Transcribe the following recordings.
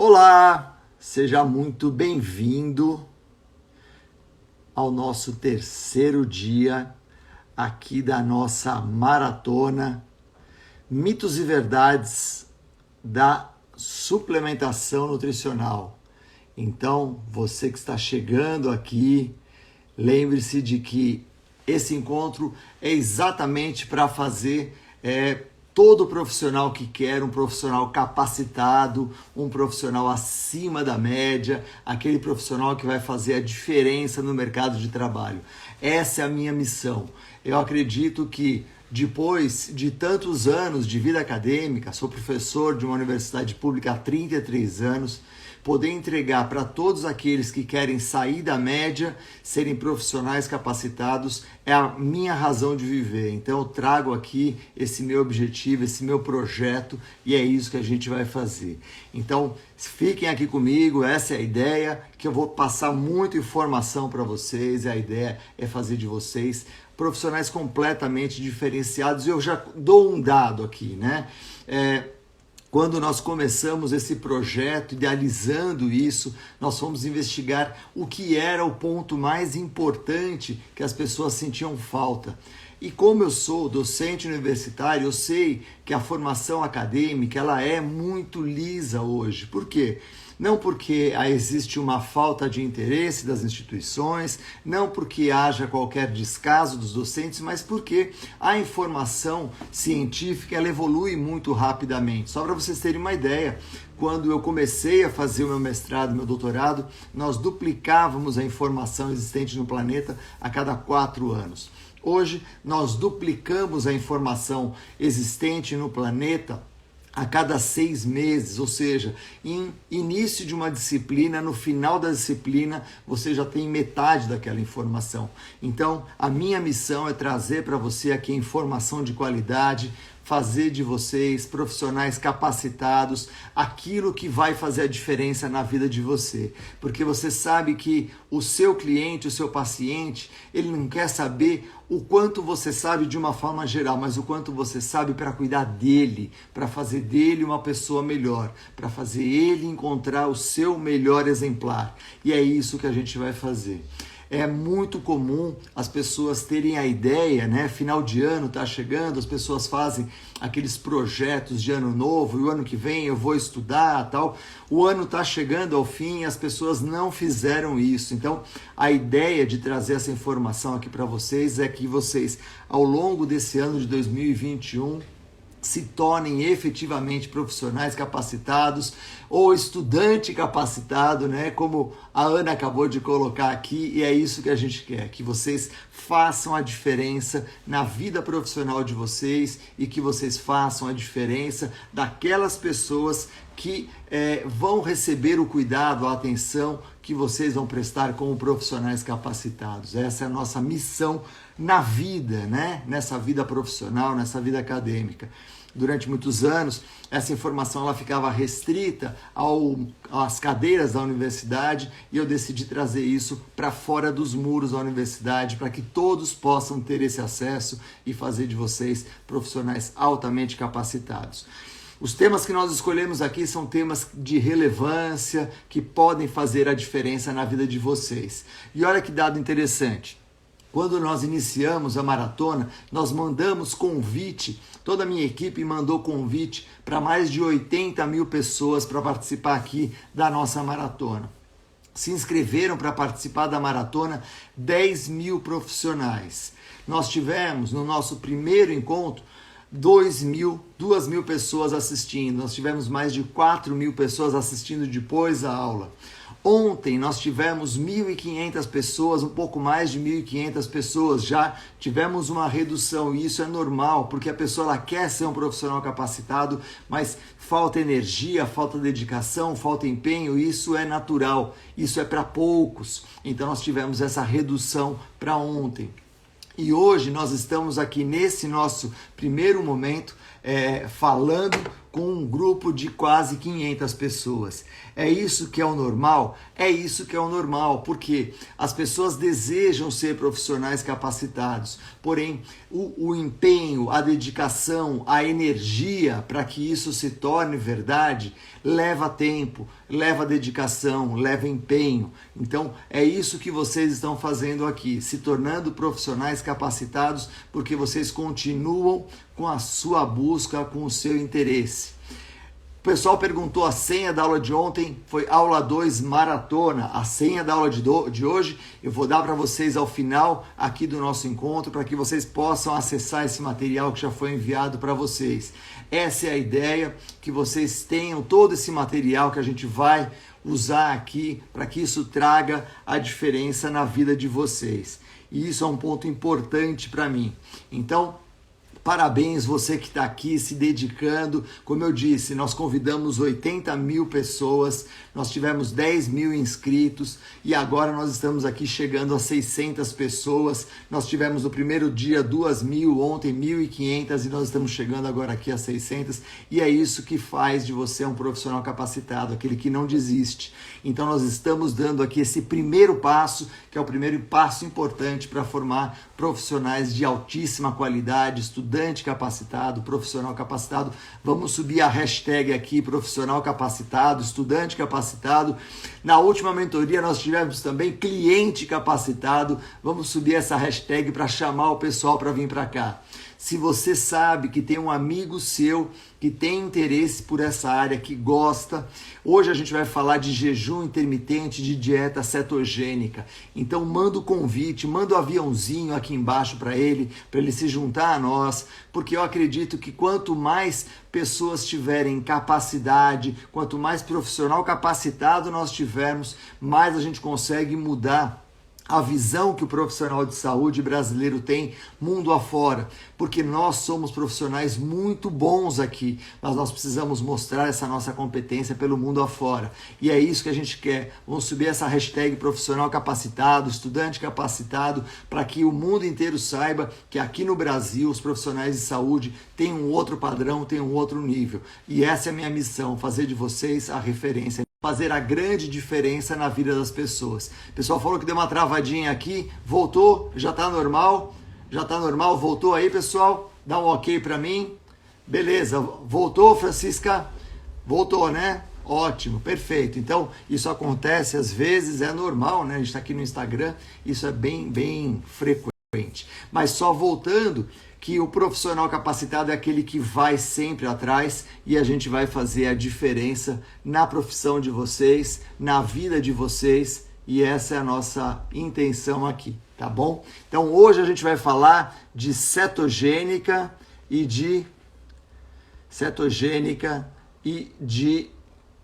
Olá, seja muito bem-vindo ao nosso terceiro dia aqui da nossa maratona Mitos e Verdades da Suplementação Nutricional. Então, você que está chegando aqui, lembre-se de que esse encontro é exatamente para fazer todo profissional que quer, um profissional capacitado, um profissional acima da média, aquele profissional que vai fazer a diferença no mercado de trabalho. Essa é a minha missão. Eu acredito que depois de tantos anos de vida acadêmica, sou professor de uma universidade pública há 33 anos, poder entregar para todos aqueles que querem sair da média, serem profissionais capacitados, é a minha razão de viver. Então eu trago aqui esse meu objetivo, esse meu projeto, e é isso que a gente vai fazer. Então fiquem aqui comigo, essa é a ideia, que eu vou passar muita informação para vocês, e a ideia é fazer de vocês profissionais completamente diferenciados. Eu já dou um dado aqui, né? Quando nós começamos esse projeto, idealizando isso, nós fomos investigar o que era o ponto mais importante que as pessoas sentiam falta. E como eu sou docente universitário, eu sei que a formação acadêmica ela é muito lisa hoje. Por quê? Não porque existe uma falta de interesse das instituições, não porque haja qualquer descaso dos docentes, mas porque a informação científica ela evolui muito rapidamente. Só para vocês terem uma ideia, quando eu comecei a fazer o meu mestrado, meu doutorado, nós duplicávamos a informação existente no planeta a cada 4 anos. Hoje, nós duplicamos a informação existente no planeta a cada 6 meses, ou seja, em início de uma disciplina, no final da disciplina, você já tem metade daquela informação. Então, a minha missão é trazer para você aqui informação de qualidade, fazer de vocês profissionais capacitados, aquilo que vai fazer a diferença na vida de você. Porque você sabe que o seu cliente, o seu paciente, ele não quer saber o quanto você sabe de uma forma geral, mas o quanto você sabe para cuidar dele, para fazer dele uma pessoa melhor, para fazer ele encontrar o seu melhor exemplar. E é isso que a gente vai fazer. É muito comum as pessoas terem a ideia, né? Final de ano está chegando, as pessoas fazem aqueles projetos de ano novo, e o ano que vem eu vou estudar, tal. O ano está chegando ao fim e as pessoas não fizeram isso. Então, a ideia de trazer essa informação aqui para vocês é que vocês, ao longo desse ano de 2021, se tornem efetivamente profissionais capacitados ou estudante capacitado, né? Como a Ana acabou de colocar aqui, e é isso que a gente quer, que vocês façam a diferença na vida profissional de vocês e que vocês façam a diferença daquelas pessoas que vão receber o cuidado, a atenção que vocês vão prestar como profissionais capacitados. Essa é a nossa missão na vida, né? Nessa vida profissional, nessa vida acadêmica. Durante muitos anos, essa informação ela ficava restrita às cadeiras da universidade, e eu decidi trazer isso para fora dos muros da universidade, para que todos possam ter esse acesso e fazer de vocês profissionais altamente capacitados. Os temas que nós escolhemos aqui são temas de relevância, que podem fazer a diferença na vida de vocês. E olha que dado interessante. Quando nós iniciamos a maratona, nós mandamos convite, toda a minha equipe mandou convite para mais de 80 mil pessoas para participar aqui da nossa maratona. Se inscreveram para participar da maratona 10 mil profissionais. Nós tivemos no nosso primeiro encontro 2 mil pessoas assistindo. Nós tivemos mais de 4 mil pessoas assistindo depois da aula. Ontem nós tivemos 1.500 pessoas, um pouco mais de 1.500 pessoas, já tivemos uma redução, e isso é normal, porque a pessoa ela quer ser um profissional capacitado, mas falta energia, falta dedicação, falta empenho, isso é natural, isso é para poucos. Então nós tivemos essa redução para ontem. E hoje nós estamos aqui nesse nosso primeiro momento falando com um grupo de quase 500 pessoas. É isso que é o normal? É isso que é o normal, porque as pessoas desejam ser profissionais capacitados, porém o empenho, a dedicação, a energia para que isso se torne verdade leva tempo, leva dedicação, leva empenho. Então é isso que vocês estão fazendo aqui, se tornando profissionais capacitados, porque vocês continuam com a sua busca, com o seu interesse. O pessoal perguntou a senha da aula de ontem, foi aula 2 maratona. A senha da aula de hoje eu vou dar para vocês ao final aqui do nosso encontro, para que vocês possam acessar esse material que já foi enviado para vocês. Essa é a ideia, que vocês tenham todo esse material que a gente vai usar aqui, para que isso traga a diferença na vida de vocês. E isso é um ponto importante para mim. Então, parabéns você que está aqui se dedicando. Como eu disse, nós convidamos 80 mil pessoas, nós tivemos 10 mil inscritos e agora nós estamos aqui chegando a 600 pessoas. Nós tivemos no primeiro dia 2.000, ontem 1.500 e nós estamos chegando agora aqui a 600. E é isso que faz de você um profissional capacitado, aquele que não desiste. Então nós estamos dando aqui esse primeiro passo, que é o primeiro passo importante para formar profissionais de altíssima qualidade, estudante capacitado, profissional capacitado. Vamos subir a hashtag aqui, profissional capacitado, estudante capacitado. Na última mentoria nós tivemos também cliente capacitado. Vamos subir essa hashtag para chamar o pessoal para vir para cá. Se você sabe que tem um amigo seu que tem interesse por essa área, que gosta, hoje a gente vai falar de jejum intermitente, de dieta cetogênica. Então manda o convite, manda o aviãozinho aqui embaixo para ele se juntar a nós, porque eu acredito que quanto mais pessoas tiverem capacidade, quanto mais profissional capacitado nós tivermos, mais a gente consegue mudar a visão que o profissional de saúde brasileiro tem mundo afora, porque nós somos profissionais muito bons aqui, mas nós precisamos mostrar essa nossa competência pelo mundo afora, e é isso que a gente quer. Vamos subir essa hashtag profissional capacitado, estudante capacitado, para que o mundo inteiro saiba que aqui no Brasil os profissionais de saúde têm um outro padrão, têm um outro nível, e essa é a minha missão, fazer de vocês a referência, fazer a grande diferença na vida das pessoas. O pessoal falou que deu uma travadinha aqui, voltou, já tá normal, voltou aí, pessoal, dá um ok para mim, beleza, voltou, Francisca, voltou, né? Ótimo, perfeito. Então, isso acontece às vezes, é normal, né? A gente tá aqui no Instagram, isso é bem frequente. Mas só voltando, que o profissional capacitado é aquele que vai sempre atrás e a gente vai fazer a diferença na profissão de vocês, na vida de vocês, e essa é a nossa intenção aqui, tá bom? Então hoje a gente vai falar de cetogênica e de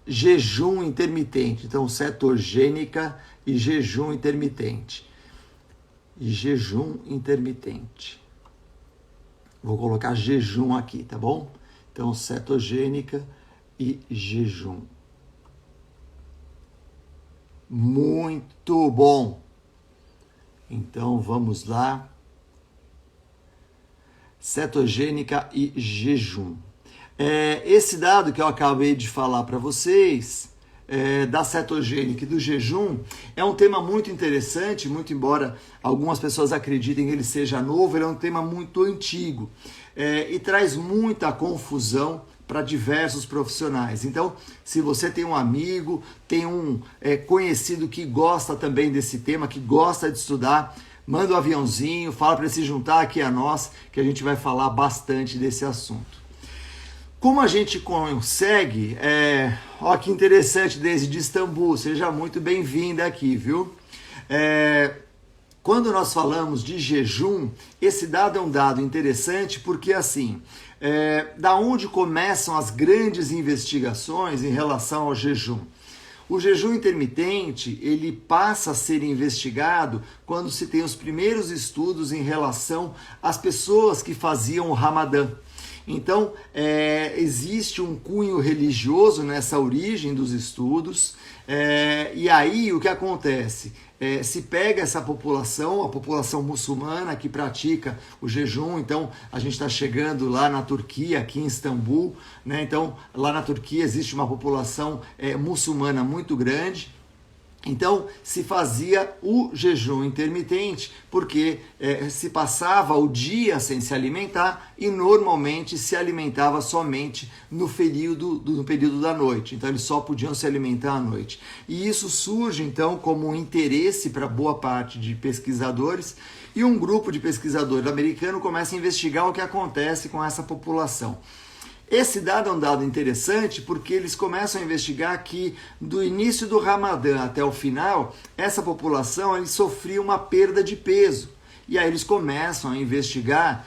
jejum intermitente. Então cetogênica e jejum intermitente. Vou colocar jejum aqui, tá bom? Então, cetogênica e jejum. Muito bom! Então, vamos lá. Cetogênica e jejum. Esse dado que eu acabei de falar para vocês, da cetogênica e do jejum, é um tema muito interessante, muito embora algumas pessoas acreditem que ele seja novo, ele é um tema muito antigo e traz muita confusão para diversos profissionais. Então, se você tem um amigo, tem um conhecido que gosta também desse tema, que gosta de estudar, manda um aviãozinho, fala para ele se juntar aqui a nós, que a gente vai falar bastante desse assunto. Como a gente consegue, ó que interessante, desde Istambul, seja muito bem-vinda aqui, viu? Quando nós falamos de jejum, esse dado é um dado interessante porque assim, da onde começam as grandes investigações em relação ao jejum? O jejum intermitente, ele passa a ser investigado quando se tem os primeiros estudos em relação às pessoas que faziam o Ramadã. Então, existe um cunho religioso nessa origem dos estudos, e aí o que acontece? Se pega essa população, a população muçulmana que pratica o jejum, então a gente está chegando lá na Turquia, aqui em Istambul, né? Então lá na Turquia existe uma população muçulmana muito grande. Então se fazia o jejum intermitente porque se passava o dia sem se alimentar e normalmente se alimentava somente no período da noite. Então eles só podiam se alimentar à noite. E isso surge então como um interesse para boa parte de pesquisadores e um grupo de pesquisadores americanos começa a investigar o que acontece com essa população. Esse dado é um dado interessante porque eles começam a investigar que do início do Ramadã até o final, essa população sofria uma perda de peso. E aí eles começam a investigar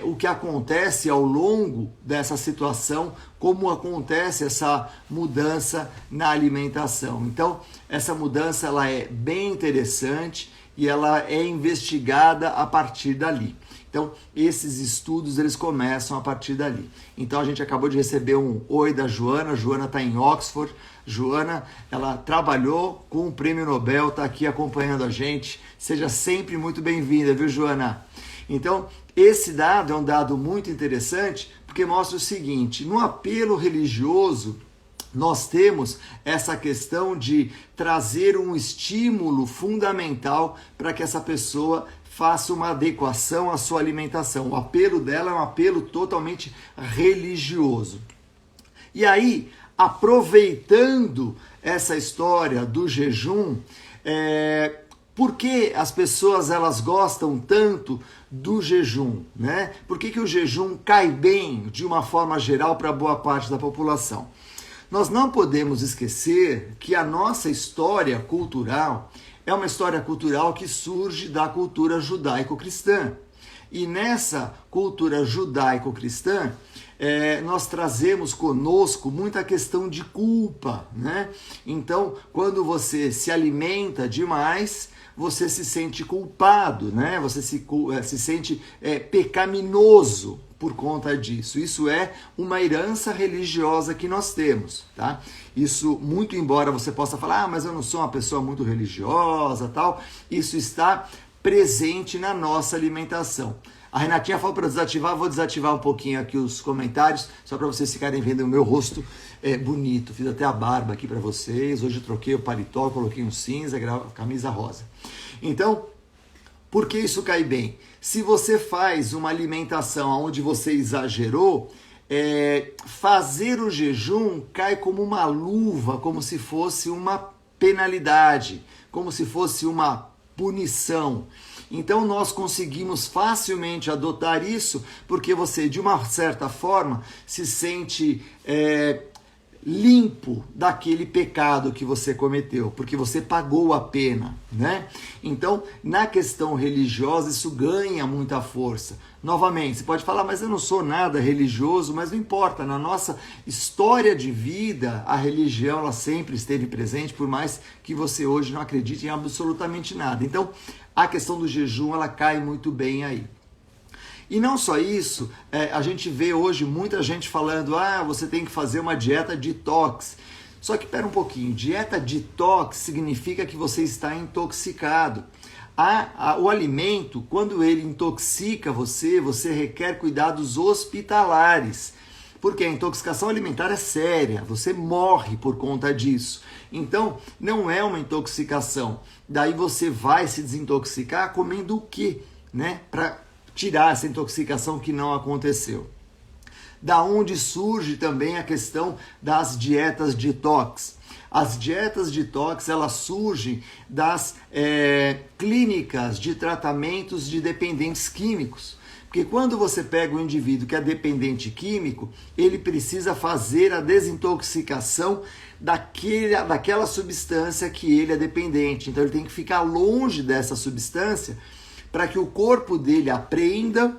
o que acontece ao longo dessa situação, como acontece essa mudança na alimentação. Então, essa mudança ela é bem interessante e ela é investigada a partir dali. Então, esses estudos, eles começam a partir dali. Então, a gente acabou de receber um oi da Joana. A Joana está em Oxford. Joana, ela trabalhou com o Prêmio Nobel, está aqui acompanhando a gente. Seja sempre muito bem-vinda, viu, Joana? Então, esse dado é um dado muito interessante, porque mostra o seguinte, no apelo religioso, nós temos essa questão de trazer um estímulo fundamental para que essa pessoa faça uma adequação à sua alimentação. O apelo dela é um apelo totalmente religioso. E aí, aproveitando essa história do jejum, por que as pessoas elas gostam tanto do jejum, né? Por que o jejum cai bem, de uma forma geral, para boa parte da população? Nós não podemos esquecer que a nossa história cultural é uma história cultural que surge da cultura judaico-cristã. E nessa cultura judaico-cristã, nós trazemos conosco muita questão de culpa, né? Então, quando você se alimenta demais, você se sente culpado, né? Você se sente pecaminoso por conta disso. Isso é uma herança religiosa que nós temos, tá? Isso, muito embora você possa falar, mas eu não sou uma pessoa muito religiosa, tal, isso está presente na nossa alimentação. A Renatinha falou para desativar, vou desativar um pouquinho aqui os comentários, só para vocês ficarem vendo o meu rosto bonito. Fiz até a barba aqui para vocês, hoje eu troquei o paletó, coloquei um cinza, camisa rosa. Então, por que isso cai bem? Se você faz uma alimentação onde você exagerou, fazer o jejum cai como uma luva, como se fosse uma penalidade, como se fosse uma punição. Então nós conseguimos facilmente adotar isso porque você, de uma certa forma, se sente limpo daquele pecado que você cometeu, porque você pagou a pena, né? Então, na questão religiosa, isso ganha muita força. Novamente, você pode falar, mas eu não sou nada religioso, mas não importa, na nossa história de vida, a religião ela sempre esteve presente, por mais que você hoje não acredite em absolutamente nada. Então, a questão do jejum, ela cai muito bem aí. E não só isso, a gente vê hoje muita gente falando, você tem que fazer uma dieta detox. Só que, pera um pouquinho, dieta detox significa que você está intoxicado. O alimento, quando ele intoxica você requer cuidados hospitalares. Porque a intoxicação alimentar é séria, você morre por conta disso. Então, não é uma intoxicação. Daí você vai se desintoxicar comendo o quê? Né? Para tirar essa intoxicação que não aconteceu. Da onde surge também a questão das dietas detox. As dietas detox, elas surgem das clínicas de tratamentos de dependentes químicos. Porque quando você pega um indivíduo que é dependente químico, ele precisa fazer a desintoxicação daquela substância que ele é dependente. Então ele tem que ficar longe dessa substância para que o corpo dele aprenda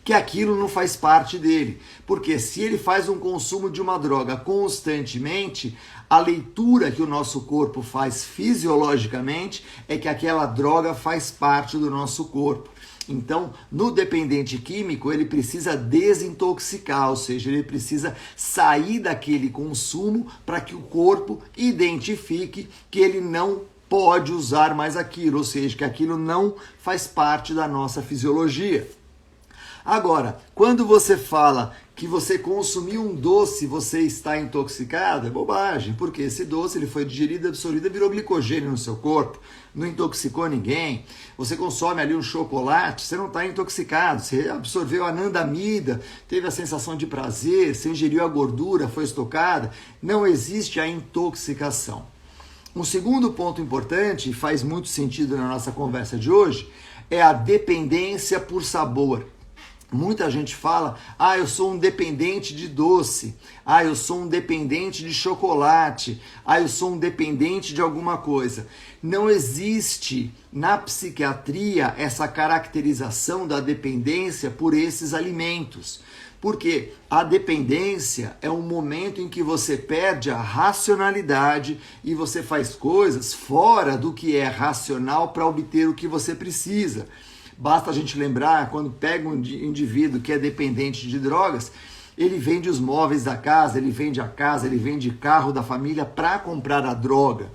que aquilo não faz parte dele. Porque se ele faz um consumo de uma droga constantemente, a leitura que o nosso corpo faz fisiologicamente é que aquela droga faz parte do nosso corpo. Então, no dependente químico, ele precisa desintoxicar, ou seja, ele precisa sair daquele consumo para que o corpo identifique que ele não pode usar mais aquilo, ou seja, que aquilo não faz parte da nossa fisiologia. Agora, quando você fala que você consumiu um doce, você está intoxicado, é bobagem, porque esse doce ele foi digerido, absorvido, virou glicogênio no seu corpo, não intoxicou ninguém. Você consome ali um chocolate, você não está intoxicado, você absorveu anandamida, teve a sensação de prazer, você ingeriu a gordura, foi estocada, não existe a intoxicação. Um segundo ponto importante, e faz muito sentido na nossa conversa de hoje, é a dependência por sabor. Muita gente fala, eu sou um dependente de doce, eu sou um dependente de chocolate, eu sou um dependente de alguma coisa. Não existe na psiquiatria essa caracterização da dependência por esses alimentos. Porque a dependência é um momento em que você perde a racionalidade e você faz coisas fora do que é racional para obter o que você precisa. Basta a gente lembrar, quando pega um indivíduo que é dependente de drogas, ele vende os móveis da casa, ele vende a casa, ele vende carro da família para comprar a droga.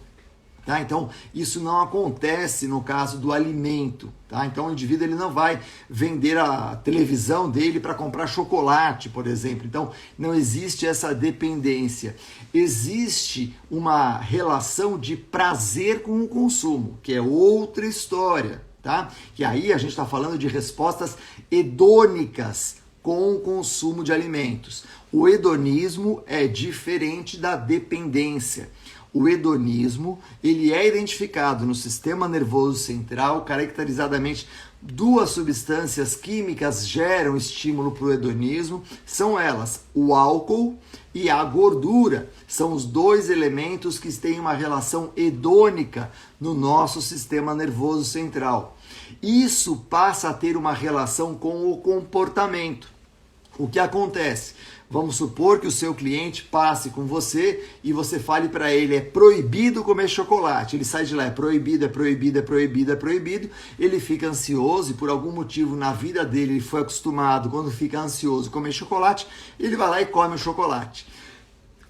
Tá? Então, isso não acontece no caso do alimento. Tá? Então, o indivíduo ele não vai vender a televisão dele para comprar chocolate, por exemplo. Então, não existe essa dependência. Existe uma relação de prazer com o consumo, que é outra história. Tá? Que aí a gente está falando de respostas hedônicas com o consumo de alimentos. O hedonismo é diferente da dependência. O hedonismo ele é identificado no sistema nervoso central, caracterizadamente duas substâncias químicas geram estímulo para o hedonismo, são elas o álcool e a gordura. São os dois elementos que têm uma relação hedônica no nosso sistema nervoso central. Isso passa a ter uma relação com o comportamento. O que acontece? Vamos supor que o seu cliente passe com você e você fale para ele, é proibido comer chocolate. Ele sai de lá, é proibido, é proibido, é proibido, é proibido. Ele fica ansioso e por algum motivo na vida dele ele foi acostumado, quando fica ansioso, comer chocolate, ele vai lá e come o chocolate.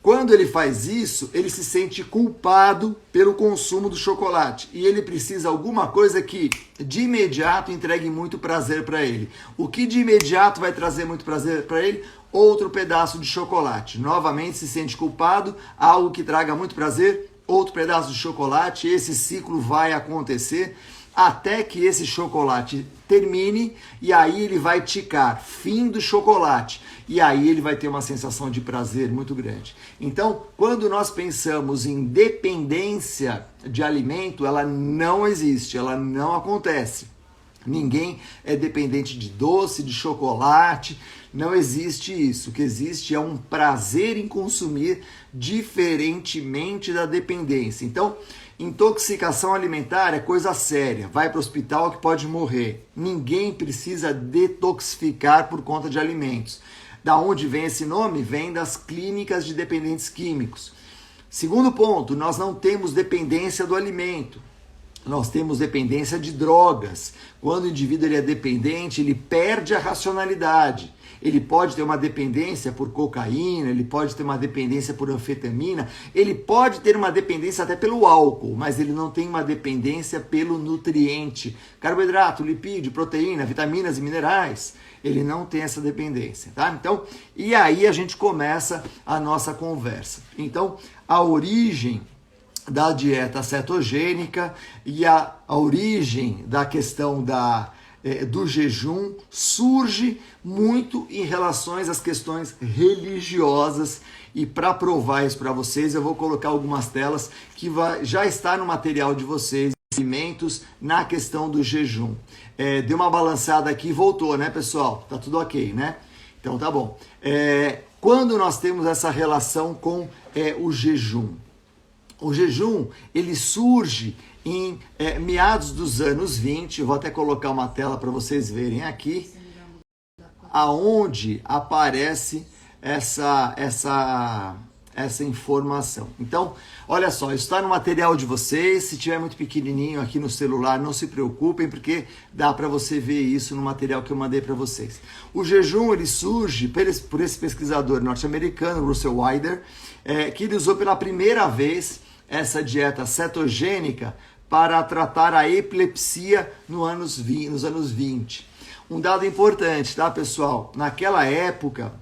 Quando ele faz isso, ele se sente culpado pelo consumo do chocolate e ele precisa alguma coisa que de imediato entregue muito prazer para ele. O que de imediato vai trazer muito prazer para ele? Outro pedaço de chocolate. Novamente se sente culpado, algo que traga muito prazer, outro pedaço de chocolate. Esse ciclo vai acontecer até que esse chocolate termine e aí ele vai ticar, fim do chocolate. E aí ele vai ter uma sensação de prazer muito grande. Então, quando nós pensamos em dependência de alimento, ela não existe, ela não acontece. Ninguém é dependente de doce, de chocolate, não existe isso. O que existe é um prazer em consumir diferentemente da dependência. Então, intoxicação alimentar é coisa séria, vai para o hospital que pode morrer. Ninguém precisa detoxificar por conta de alimentos. Da onde vem esse nome? Vem das clínicas de dependentes químicos. Segundo ponto, nós não temos dependência do alimento. Nós temos dependência de drogas. Quando o indivíduo ele é dependente, ele perde a racionalidade. Ele pode ter uma dependência por cocaína, ele pode ter uma dependência por anfetamina, ele pode ter uma dependência até pelo álcool, mas ele não tem uma dependência pelo nutriente, carboidrato, lipídio, proteína, vitaminas e minerais. Ele não tem essa dependência, tá? Então, e aí a gente começa a nossa conversa. Então, a origem da dieta cetogênica e a origem da questão do jejum surge muito em relação às questões religiosas e para provar isso para vocês eu vou colocar algumas telas que já está no material de vocês, alimentos na questão do jejum. Deu uma balançada aqui e voltou, né, pessoal? Tá tudo ok, né? Então tá bom. Quando nós temos essa relação com o jejum? O jejum, ele surge em meados dos anos 20, eu vou até colocar uma tela para vocês verem aqui, aonde aparece essa essa informação. Então, olha só, isso está no material de vocês. Se tiver muito pequenininho aqui no celular, não se preocupem, porque dá para você ver isso no material que eu mandei para vocês. O jejum, ele surge por esse pesquisador norte-americano, Russell Wilder, que ele usou pela primeira vez essa dieta cetogênica para tratar a epilepsia nos anos 20. Um dado importante, tá, pessoal? Naquela época,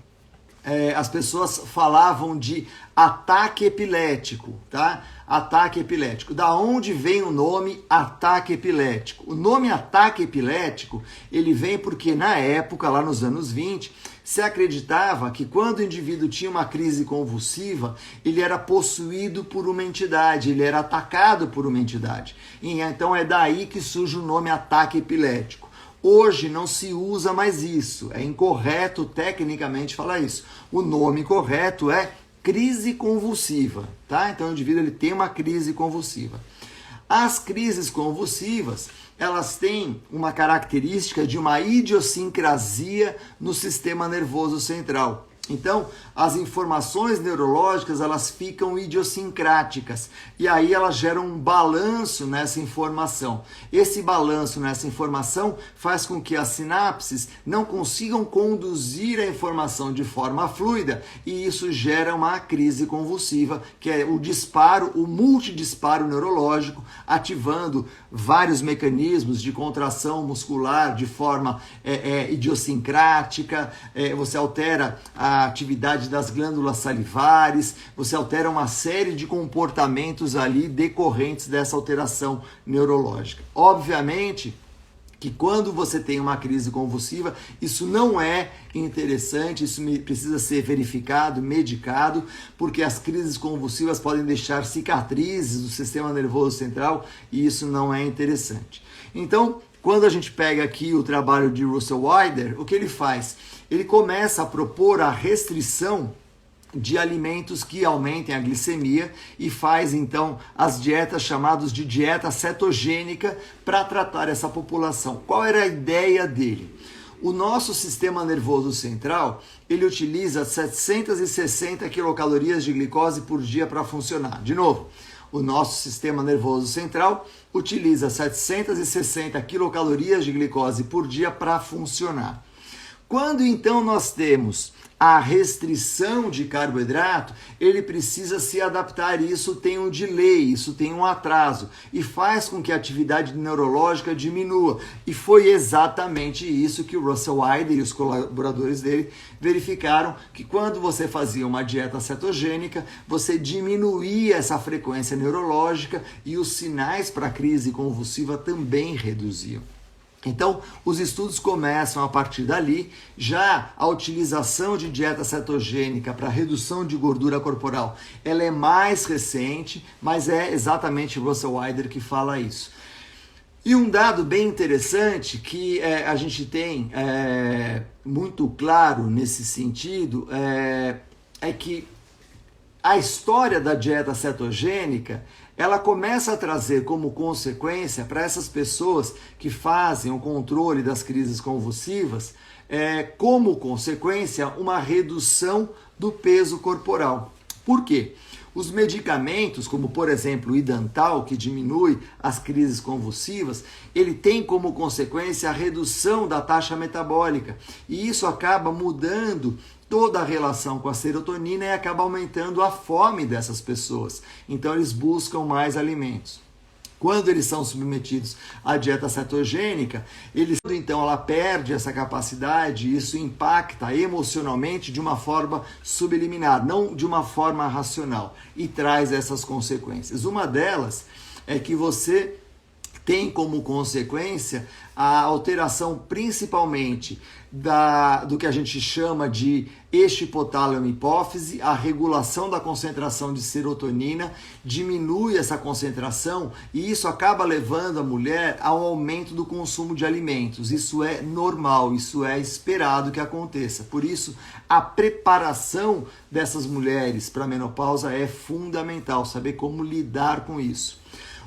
as pessoas falavam de ataque epilético, tá? Ataque epilético. Da onde vem o nome ataque epilético? O nome ataque epilético, ele vem porque na época, lá nos anos 20, se acreditava que quando o indivíduo tinha uma crise convulsiva, ele era possuído por uma entidade, ele era atacado por uma entidade. E então é daí que surge o nome ataque epilético. Hoje não se usa mais isso, é incorreto tecnicamente falar isso. O nome correto é crise convulsiva, tá? Então o indivíduo ele tem uma crise convulsiva. As crises convulsivas, elas têm uma característica de uma idiosincrasia no sistema nervoso central. Então, as informações neurológicas, elas ficam idiosincráticas e aí elas geram um balanço nessa informação. Esse balanço nessa informação faz com que as sinapses não consigam conduzir a informação de forma fluida e isso gera uma crise convulsiva, que é o disparo, o multidisparo neurológico, ativando vários mecanismos de contração muscular de forma idiosincrática, você altera a atividade das glândulas salivares, você altera uma série de comportamentos ali decorrentes dessa alteração neurológica. Obviamente que quando você tem uma crise convulsiva, isso não é interessante, isso precisa ser verificado, medicado, porque as crises convulsivas podem deixar cicatrizes do sistema nervoso central e isso não é interessante. Então, quando a gente pega aqui o trabalho de Russell Wilder, o que ele faz? Ele começa a propor a restrição de alimentos que aumentem a glicemia e faz então as dietas chamadas de dieta cetogênica para tratar essa população. Qual era a ideia dele? O nosso sistema nervoso central, ele utiliza 760 quilocalorias de glicose por dia para funcionar. De novo, o nosso sistema nervoso central utiliza 760 quilocalorias de glicose por dia para funcionar. Quando então nós temos a restrição de carboidrato, ele precisa se adaptar, e isso tem um delay, isso tem um atraso, e faz com que a atividade neurológica diminua. E foi exatamente isso que o Russell Wilder e os colaboradores dele verificaram, que quando você fazia uma dieta cetogênica, você diminuía essa frequência neurológica e os sinais para a crise convulsiva também reduziam. Então, os estudos começam a partir dali. Já a utilização de dieta cetogênica para redução de gordura corporal, ela é mais recente, mas é exatamente Russell Wilder que fala isso. E um dado bem interessante que a gente tem muito claro nesse sentido é que a história da dieta cetogênica, ela começa a trazer como consequência para essas pessoas que fazem o controle das crises convulsivas, como consequência, uma redução do peso corporal. Por quê? Os medicamentos, como por exemplo o Idantal, que diminui as crises convulsivas, ele tem como consequência a redução da taxa metabólica. E isso acaba mudando toda a relação com a serotonina e acaba aumentando a fome dessas pessoas. Então eles buscam mais alimentos. Quando eles são submetidos à dieta cetogênica, então ela perde essa capacidade e isso impacta emocionalmente de uma forma subliminar, não de uma forma racional, e traz essas consequências. Uma delas é que você tem como consequência a alteração principalmente do que a gente chama de eixo hipotálamo-hipófise, a regulação da concentração de serotonina, diminui essa concentração e isso acaba levando a mulher ao aumento do consumo de alimentos. Isso é normal, isso é esperado que aconteça. Por isso, a preparação dessas mulheres para a menopausa é fundamental, saber como lidar com isso.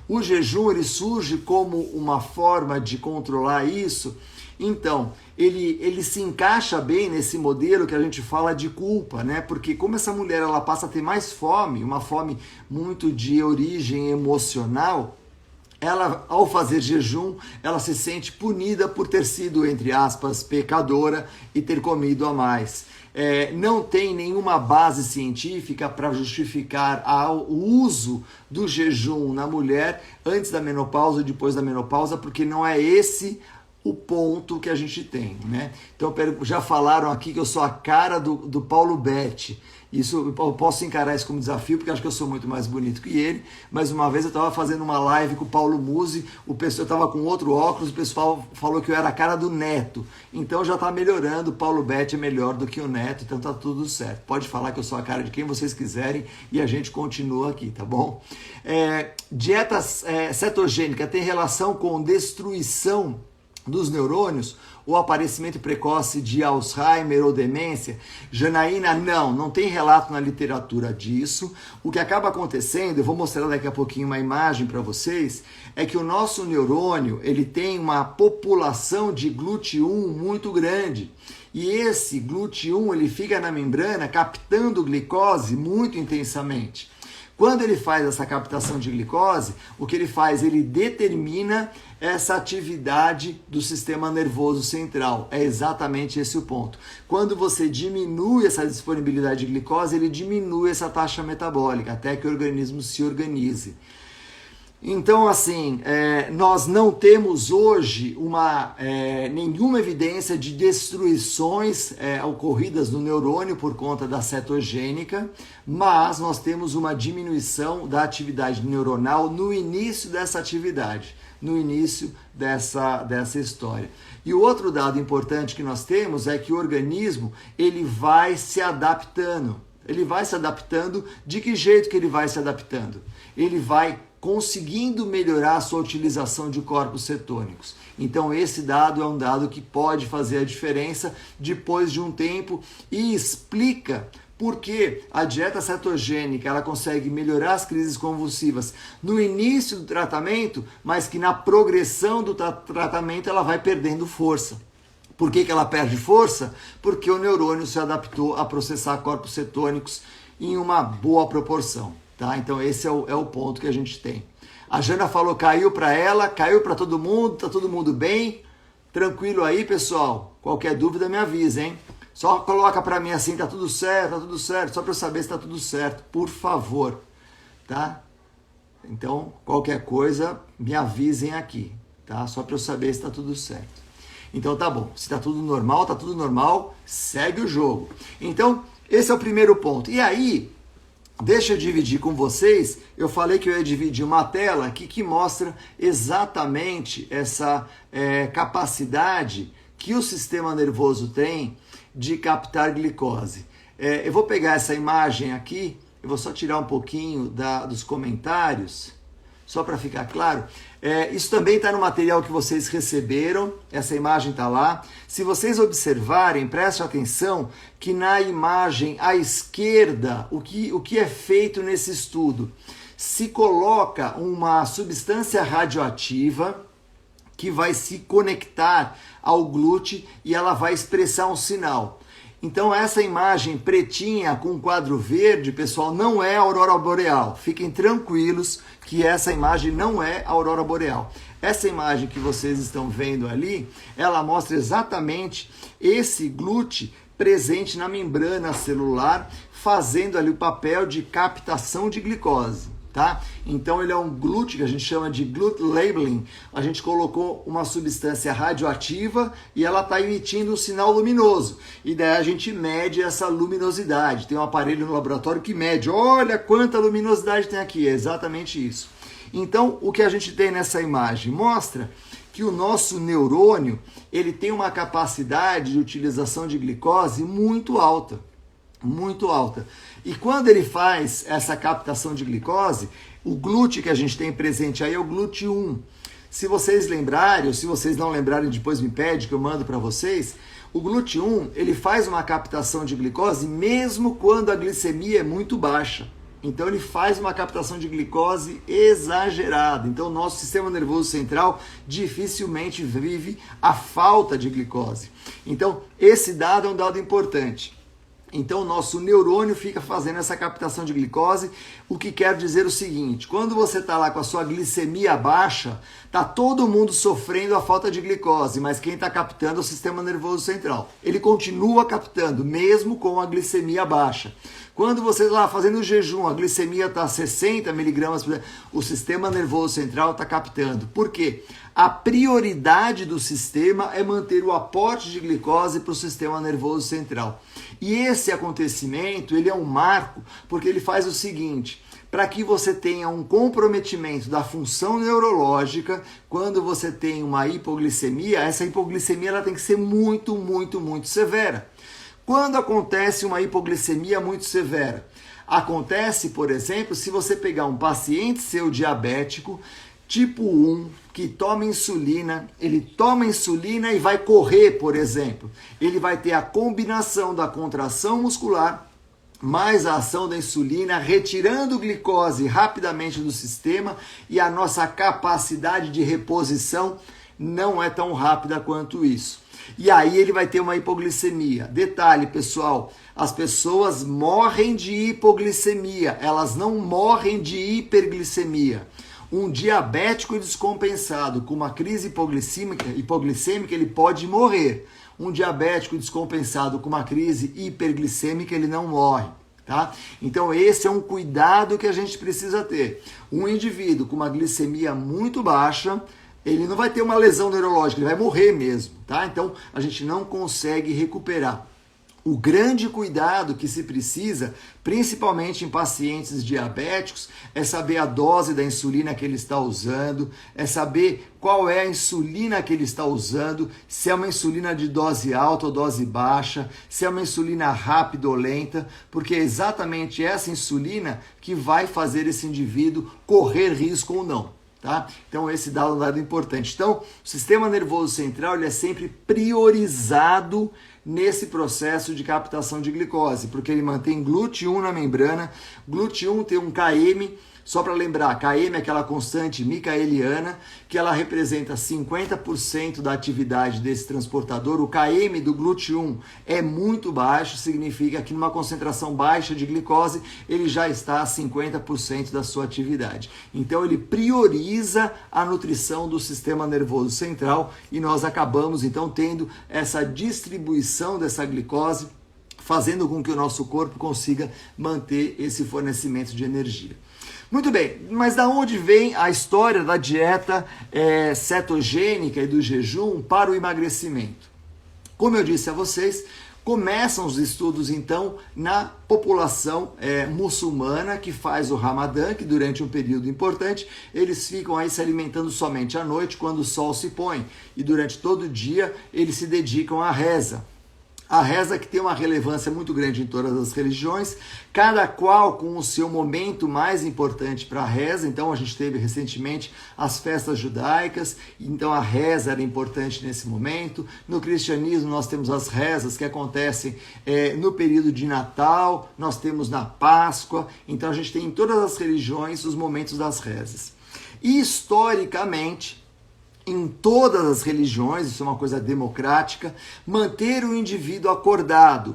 O jejum ele surge como uma forma de controlar isso Então, ele se encaixa bem nesse modelo que a gente fala de culpa, né? Porque como essa mulher ela passa a ter mais fome, uma fome muito de origem emocional, ela, ao fazer jejum, ela se sente punida por ter sido, entre aspas, pecadora e ter comido a mais. Não tem nenhuma base científica para justificar o uso do jejum na mulher antes da menopausa ou depois da menopausa, porque não é esse o ponto que a gente tem, né? Então, já falaram aqui que eu sou a cara do Paulo Betti. Isso, eu posso encarar isso como desafio, porque acho que eu sou muito mais bonito que ele. Mas uma vez eu estava fazendo uma live com o Paulo Musi, eu estava com outro óculos, o pessoal falou que eu era a cara do Neto. Então já está melhorando, o Paulo Betti é melhor do que o Neto, então tá tudo certo. Pode falar que eu sou a cara de quem vocês quiserem e a gente continua aqui, tá bom? Dieta cetogênica tem relação com destruição dos neurônios, ou aparecimento precoce de Alzheimer ou demência? Janaína, não tem relato na literatura disso. O que acaba acontecendo, eu vou mostrar daqui a pouquinho uma imagem para vocês, é que o nosso neurônio, ele tem uma população de GLUT1 muito grande. E esse GLUT1, ele fica na membrana captando glicose muito intensamente. Quando ele faz essa captação de glicose, o que ele faz? Ele determina essa atividade do sistema nervoso central. É exatamente esse o ponto. Quando você diminui essa disponibilidade de glicose, ele diminui essa taxa metabólica, até que o organismo se organize. Então, assim, nós não temos hoje nenhuma evidência de destruições ocorridas no neurônio por conta da cetogênica, mas nós temos uma diminuição da atividade neuronal no início dessa atividade, no início dessa história. E o outro dado importante que nós temos é que o organismo ele vai se adaptando. Ele vai se adaptando. De que jeito que ele vai se adaptando? Ele vai conseguindo melhorar a sua utilização de corpos cetônicos. Então esse dado é um dado que pode fazer a diferença depois de um tempo e explica por que a dieta cetogênica ela consegue melhorar as crises convulsivas no início do tratamento, mas que na progressão do tratamento ela vai perdendo força. Por que ela perde força? Porque o neurônio se adaptou a processar corpos cetônicos em uma boa proporção. Tá? Então esse é o ponto que a gente tem. A Jana falou, caiu para ela, caiu para todo mundo, tá todo mundo bem? Tranquilo aí, pessoal? Qualquer dúvida me avisa, hein? Só coloca para mim assim, tá tudo certo, só para eu saber se tá tudo certo, por favor, tá? Então, qualquer coisa, me avisem aqui, tá? Só para eu saber se tá tudo certo. Então tá bom, se tá tudo normal, segue o jogo. Então, esse é o primeiro ponto. E aí, deixa eu dividir com vocês, eu falei que eu ia dividir uma tela aqui que mostra exatamente essa capacidade que o sistema nervoso tem de captar glicose. Eu vou pegar essa imagem aqui, eu vou só tirar um pouquinho dos comentários, só para ficar claro. Isso também está no material que vocês receberam, essa imagem está lá. Se vocês observarem, prestem atenção que na imagem à esquerda, o que é feito nesse estudo? Se coloca uma substância radioativa que vai se conectar ao glúten e ela vai expressar um sinal. Então essa imagem pretinha com quadro verde, pessoal, não é a aurora boreal. Fiquem tranquilos que essa imagem não é a aurora boreal. Essa imagem que vocês estão vendo ali, ela mostra exatamente esse glúten presente na membrana celular, fazendo ali o papel de captação de glicose. Tá? Então ele é um glúten que a gente chama de gluten labeling. A gente colocou uma substância radioativa e ela está emitindo um sinal luminoso. E daí a gente mede essa luminosidade. Tem um aparelho no laboratório que mede. Olha quanta luminosidade tem aqui. É exatamente isso. Então o que a gente tem nessa imagem mostra que o nosso neurônio ele tem uma capacidade de utilização de glicose muito alta. Muito alta. E quando ele faz essa captação de glicose, o glúten que a gente tem presente aí é o GLUT1. Se vocês lembrarem, ou se vocês não lembrarem, depois me pede que eu mando para vocês, o GLUT1 ele faz uma captação de glicose mesmo quando a glicemia é muito baixa. Então ele faz uma captação de glicose exagerada. Então o nosso sistema nervoso central dificilmente vive a falta de glicose. Então esse dado é um dado importante. Então o nosso neurônio fica fazendo essa captação de glicose, o que quer dizer o seguinte: quando você está lá com a sua glicemia baixa, tá todo mundo sofrendo a falta de glicose, mas quem está captando é o sistema nervoso central. Ele continua captando, mesmo com a glicemia baixa. Quando você está lá fazendo o jejum, a glicemia está 60 miligramas, o sistema nervoso central está captando. Por quê? A prioridade do sistema é manter o aporte de glicose para o sistema nervoso central. E esse acontecimento, ele é um marco, porque ele faz o seguinte: para que você tenha um comprometimento da função neurológica, quando você tem uma hipoglicemia, essa hipoglicemia ela tem que ser muito, muito, muito severa. Quando acontece uma hipoglicemia muito severa? Acontece, por exemplo, se você pegar um paciente seu diabético, tipo 1, que toma insulina, ele toma insulina e vai correr, por exemplo. Ele vai ter a combinação da contração muscular mais a ação da insulina, retirando glicose rapidamente do sistema, e a nossa capacidade de reposição não é tão rápida quanto isso. E aí ele vai ter uma hipoglicemia. Detalhe, pessoal, as pessoas morrem de hipoglicemia, elas não morrem de hiperglicemia. Um diabético descompensado com uma crise hipoglicêmica, ele pode morrer. Um diabético descompensado com uma crise hiperglicêmica, ele não morre, tá? Então esse é um cuidado que a gente precisa ter. Um indivíduo com uma glicemia muito baixa, ele não vai ter uma lesão neurológica, ele vai morrer mesmo, tá? Então a gente não consegue recuperar. O grande cuidado que se precisa, principalmente em pacientes diabéticos, é saber a dose da insulina que ele está usando, é saber qual é a insulina que ele está usando, se é uma insulina de dose alta ou dose baixa, se é uma insulina rápida ou lenta, porque é exatamente essa insulina que vai fazer esse indivíduo correr risco ou não. Tá? Então esse dado é um dado importante. Então o sistema nervoso central ele é sempre priorizado nesse processo de captação de glicose, porque ele mantém GLUT1 na membrana. GLUT1 tem um Km, só para lembrar, Km é aquela constante micaeliana, que ela representa 50% da atividade desse transportador. O Km do GLUT1 é muito baixo, significa que numa concentração baixa de glicose, ele já está a 50% da sua atividade. Então ele prioriza a nutrição do sistema nervoso central e nós acabamos então tendo essa distribuição dessa glicose, fazendo com que o nosso corpo consiga manter esse fornecimento de energia. Muito bem, mas da onde vem a história da dieta cetogênica e do jejum para o emagrecimento? Como eu disse a vocês, começam os estudos então na população muçulmana que faz o Ramadã, que durante um período importante eles ficam aí se alimentando somente à noite quando o sol se põe, e durante todo o dia eles se dedicam à reza. A reza que tem uma relevância muito grande em todas as religiões, cada qual com o seu momento mais importante para a reza. Então a gente teve recentemente as festas judaicas, então a reza era importante nesse momento. No cristianismo nós temos as rezas que acontecem no período de Natal, nós temos na Páscoa, então a gente tem em todas as religiões os momentos das rezas. E historicamente, em todas as religiões, isso é uma coisa democrática, manter o indivíduo acordado,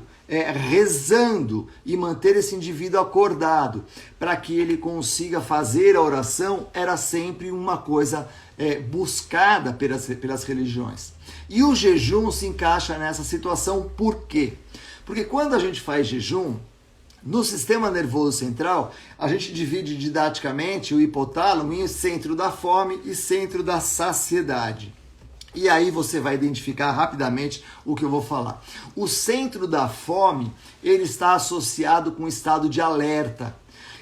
rezando e manter esse indivíduo acordado para que ele consiga fazer a oração era sempre uma coisa buscada pelas religiões. E o jejum se encaixa nessa situação. Por quê? Porque quando a gente faz jejum, no sistema nervoso central, a gente divide didaticamente o hipotálamo em centro da fome e centro da saciedade. E aí você vai identificar rapidamente o que eu vou falar. O centro da fome, ele está associado com o estado de alerta.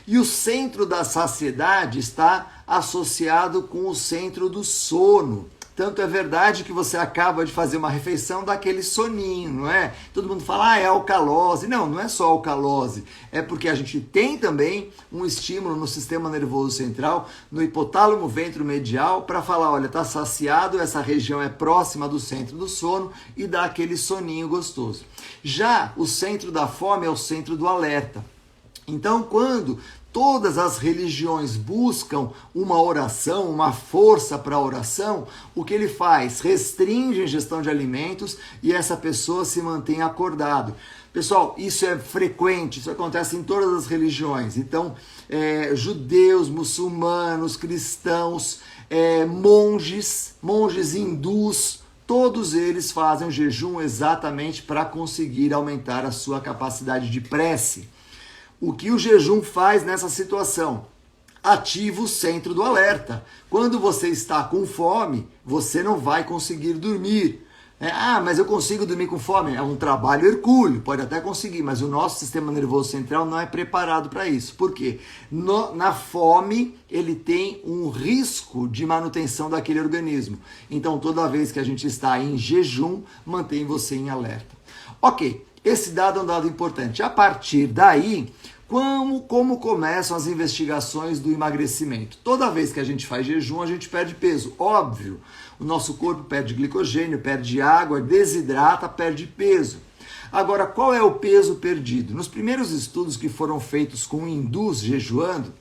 E o centro da saciedade está associado com o centro do sono. Tanto é verdade que você acaba de fazer uma refeição daquele soninho, não é? Todo mundo fala, é alcalose. Não, não é só alcalose. É porque a gente tem também um estímulo no sistema nervoso central, no hipotálamo ventromedial, para falar, olha, está saciado, essa região é próxima do centro do sono e dá aquele soninho gostoso. Já o centro da fome é o centro do alerta. Então, quando todas as religiões buscam uma oração, uma força para a oração, o que ele faz? Restringe a ingestão de alimentos e essa pessoa se mantém acordado. Pessoal, isso é frequente, isso acontece em todas as religiões. Então, judeus, muçulmanos, cristãos, monges hindus, todos eles fazem o jejum exatamente para conseguir aumentar a sua capacidade de prece. O que o jejum faz nessa situação? Ativa o centro do alerta. Quando você está com fome, você não vai conseguir dormir. Mas eu consigo dormir com fome. É um trabalho hercúleo, pode até conseguir, mas o nosso sistema nervoso central não é preparado para isso. Por quê? Na fome, ele tem um risco de manutenção daquele organismo. Então, toda vez que a gente está em jejum, mantém você em alerta. Ok, esse dado é um dado importante. A partir daí, como começam as investigações do emagrecimento? Toda vez que a gente faz jejum, a gente perde peso. Óbvio, o nosso corpo perde glicogênio, perde água, desidrata, perde peso. Agora, qual é o peso perdido? Nos primeiros estudos que foram feitos com hindus jejuando,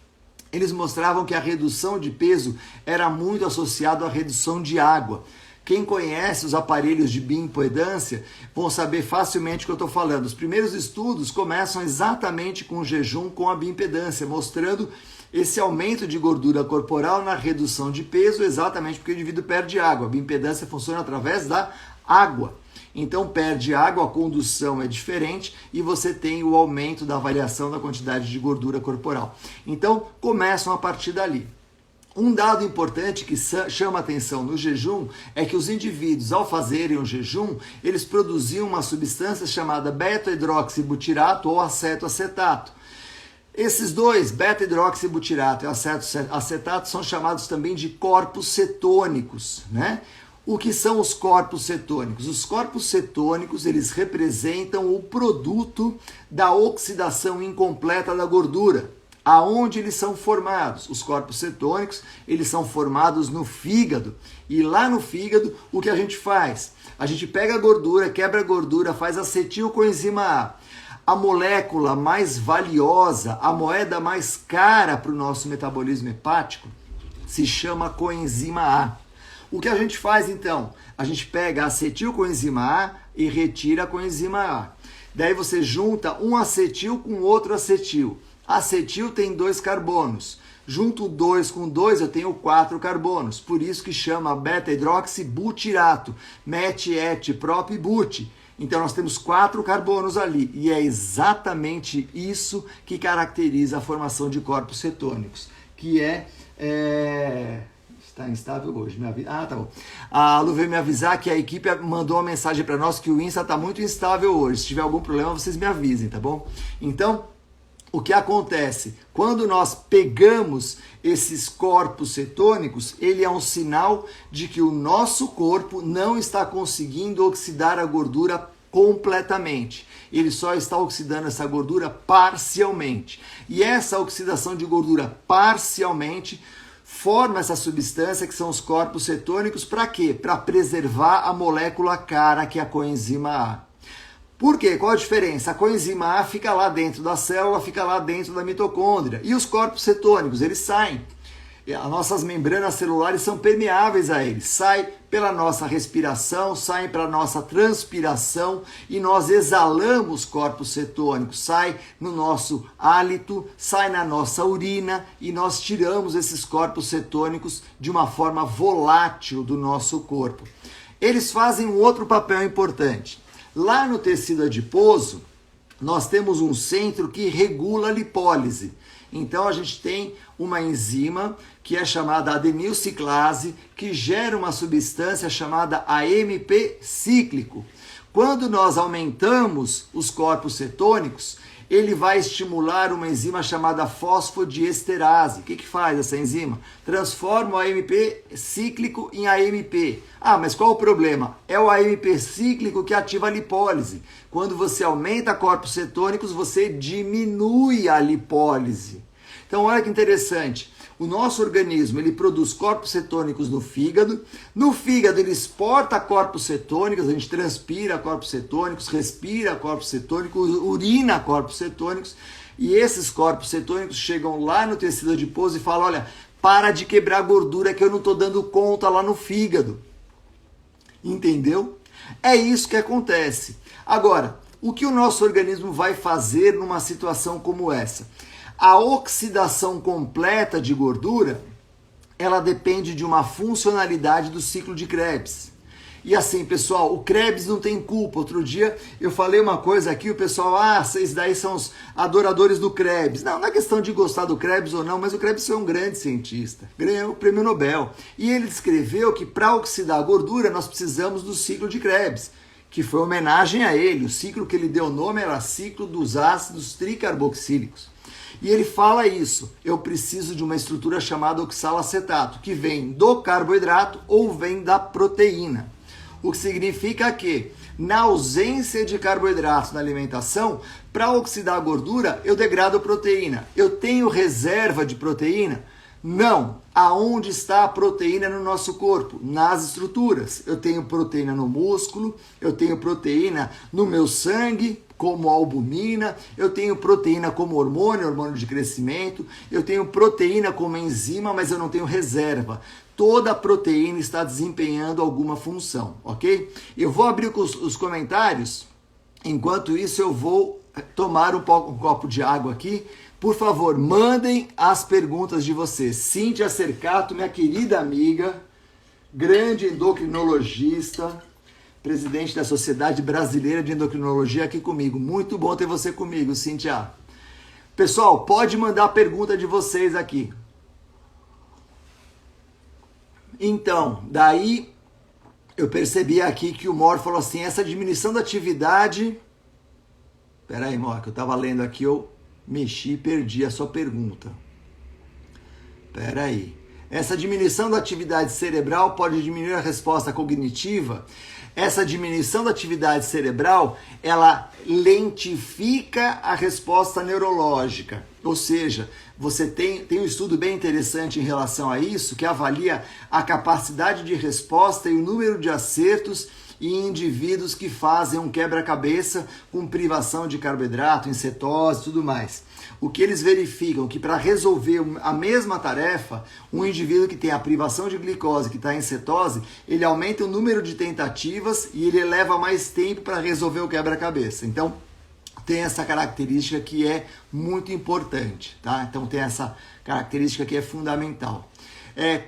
eles mostravam que a redução de peso era muito associada à redução de água. Quem conhece os aparelhos de bioimpedância vão saber facilmente o que eu estou falando. Os primeiros estudos começam exatamente com o jejum com a bioimpedância, mostrando esse aumento de gordura corporal na redução de peso, exatamente porque o indivíduo perde água. A bioimpedância funciona através da água. Então perde água, a condução é diferente e você tem o aumento da variação da quantidade de gordura corporal. Então começam a partir dali. Um dado importante que chama atenção no jejum é que os indivíduos, ao fazerem o jejum, eles produziam uma substância chamada beta-hidroxibutirato ou acetoacetato. Esses dois, beta-hidroxibutirato e acetato, são chamados também de corpos cetônicos, né? O que são os corpos cetônicos? Os corpos cetônicos, eles representam o produto da oxidação incompleta da gordura. Aonde eles são formados? Os corpos cetônicos, eles são formados no fígado. E lá no fígado, o que a gente faz? A gente pega a gordura, quebra a gordura, faz acetilcoenzima A. A molécula mais valiosa, a moeda mais cara para o nosso metabolismo hepático, se chama coenzima A. O que a gente faz então? A gente pega a acetilcoenzima A e retira a coenzima A. Daí você junta um acetil com outro acetil. Acetil tem 2 carbonos. Junto 2 com 2 eu tenho 4 carbonos. Por isso que chama beta-hidroxibutirato. Met, et, prop e but. Então nós temos 4 carbonos ali. E é exatamente isso que caracteriza a formação de corpos cetônicos. Que Está instável hoje. Tá bom. A Lu veio me avisar que a equipe mandou uma mensagem para nós que o Insta está muito instável hoje. Se tiver algum problema, vocês me avisem, tá bom? Então, o que acontece? Quando nós pegamos esses corpos cetônicos, ele é um sinal de que o nosso corpo não está conseguindo oxidar a gordura completamente. Ele só está oxidando essa gordura parcialmente. E essa oxidação de gordura parcialmente forma essa substância que são os corpos cetônicos para quê? Para preservar a molécula cara que é a coenzima A. Por quê? Qual a diferença? A coenzima A fica lá dentro da célula, fica lá dentro da mitocôndria. E os corpos cetônicos, eles saem. As nossas membranas celulares são permeáveis a eles. Saem pela nossa respiração, saem pela nossa transpiração e nós exalamos corpos cetônicos. Sai no nosso hálito, sai na nossa urina e nós tiramos esses corpos cetônicos de uma forma volátil do nosso corpo. Eles fazem um outro papel importante. Lá no tecido adiposo, nós temos um centro que regula a lipólise. Então, a gente tem uma enzima que é chamada adenilciclase, que gera uma substância chamada AMP cíclico. Quando nós aumentamos os corpos cetônicos, ele vai estimular uma enzima chamada fosfodiesterase. O que faz essa enzima? Transforma o AMP cíclico em AMP. Mas qual o problema? É o AMP cíclico que ativa a lipólise. Quando você aumenta corpos cetônicos, você diminui a lipólise. Então, olha que interessante. O nosso organismo, ele produz corpos cetônicos no fígado. No fígado, ele exporta corpos cetônicos. A gente transpira corpos cetônicos, respira corpos cetônicos, urina corpos cetônicos. E esses corpos cetônicos chegam lá no tecido adiposo e falam, olha, para de quebrar gordura que eu não estou dando conta lá no fígado. Entendeu? É isso que acontece. Agora, o que o nosso organismo vai fazer numa situação como essa? A oxidação completa de gordura, ela depende de uma funcionalidade do ciclo de Krebs. E assim, pessoal, o Krebs não tem culpa. Outro dia eu falei uma coisa aqui, o pessoal, vocês daí são os adoradores do Krebs. Não é questão de gostar do Krebs ou não, mas o Krebs foi um grande cientista, ganhou o prêmio Nobel. E ele descreveu que para oxidar a gordura nós precisamos do ciclo de Krebs, que foi homenagem a ele. O ciclo que ele deu nome era ciclo dos ácidos tricarboxílicos. E ele fala isso, eu preciso de uma estrutura chamada oxalacetato, que vem do carboidrato ou vem da proteína. O que significa que, na ausência de carboidratos na alimentação, para oxidar a gordura, eu degrado a proteína. Eu tenho reserva de proteína? Não. Aonde está a proteína no nosso corpo? Nas estruturas. Eu tenho proteína no músculo, eu tenho proteína no meu sangue, como albumina, eu tenho proteína como hormônio de crescimento, eu tenho proteína como enzima, mas eu não tenho reserva. Toda proteína está desempenhando alguma função, ok? Eu vou abrir os comentários, enquanto isso eu vou tomar um copo de água aqui. Por favor, mandem as perguntas de vocês. Cíntia Cercato, minha querida amiga, grande endocrinologista, presidente da Sociedade Brasileira de Endocrinologia aqui comigo. Muito bom ter você comigo, Cíntia. Pessoal, pode mandar a pergunta de vocês aqui. Então, daí eu percebi aqui que o Mor falou assim, essa diminuição da atividade... Peraí, Mor, que eu estava lendo aqui, eu mexi e perdi a sua pergunta. Peraí. Essa diminuição da atividade cerebral pode diminuir a resposta cognitiva? Essa diminuição da atividade cerebral, ela lentifica a resposta neurológica. Ou seja, você tem um estudo bem interessante em relação a isso, que avalia a capacidade de resposta e o número de acertos em indivíduos que fazem um quebra-cabeça com privação de carboidrato, em cetose e tudo mais. O que eles verificam que para resolver a mesma tarefa, um indivíduo que tem a privação de glicose, que está em cetose, ele aumenta o número de tentativas e ele leva mais tempo para resolver o quebra-cabeça. Então, tem essa característica que é muito importante, tá? Então, tem essa característica que é fundamental.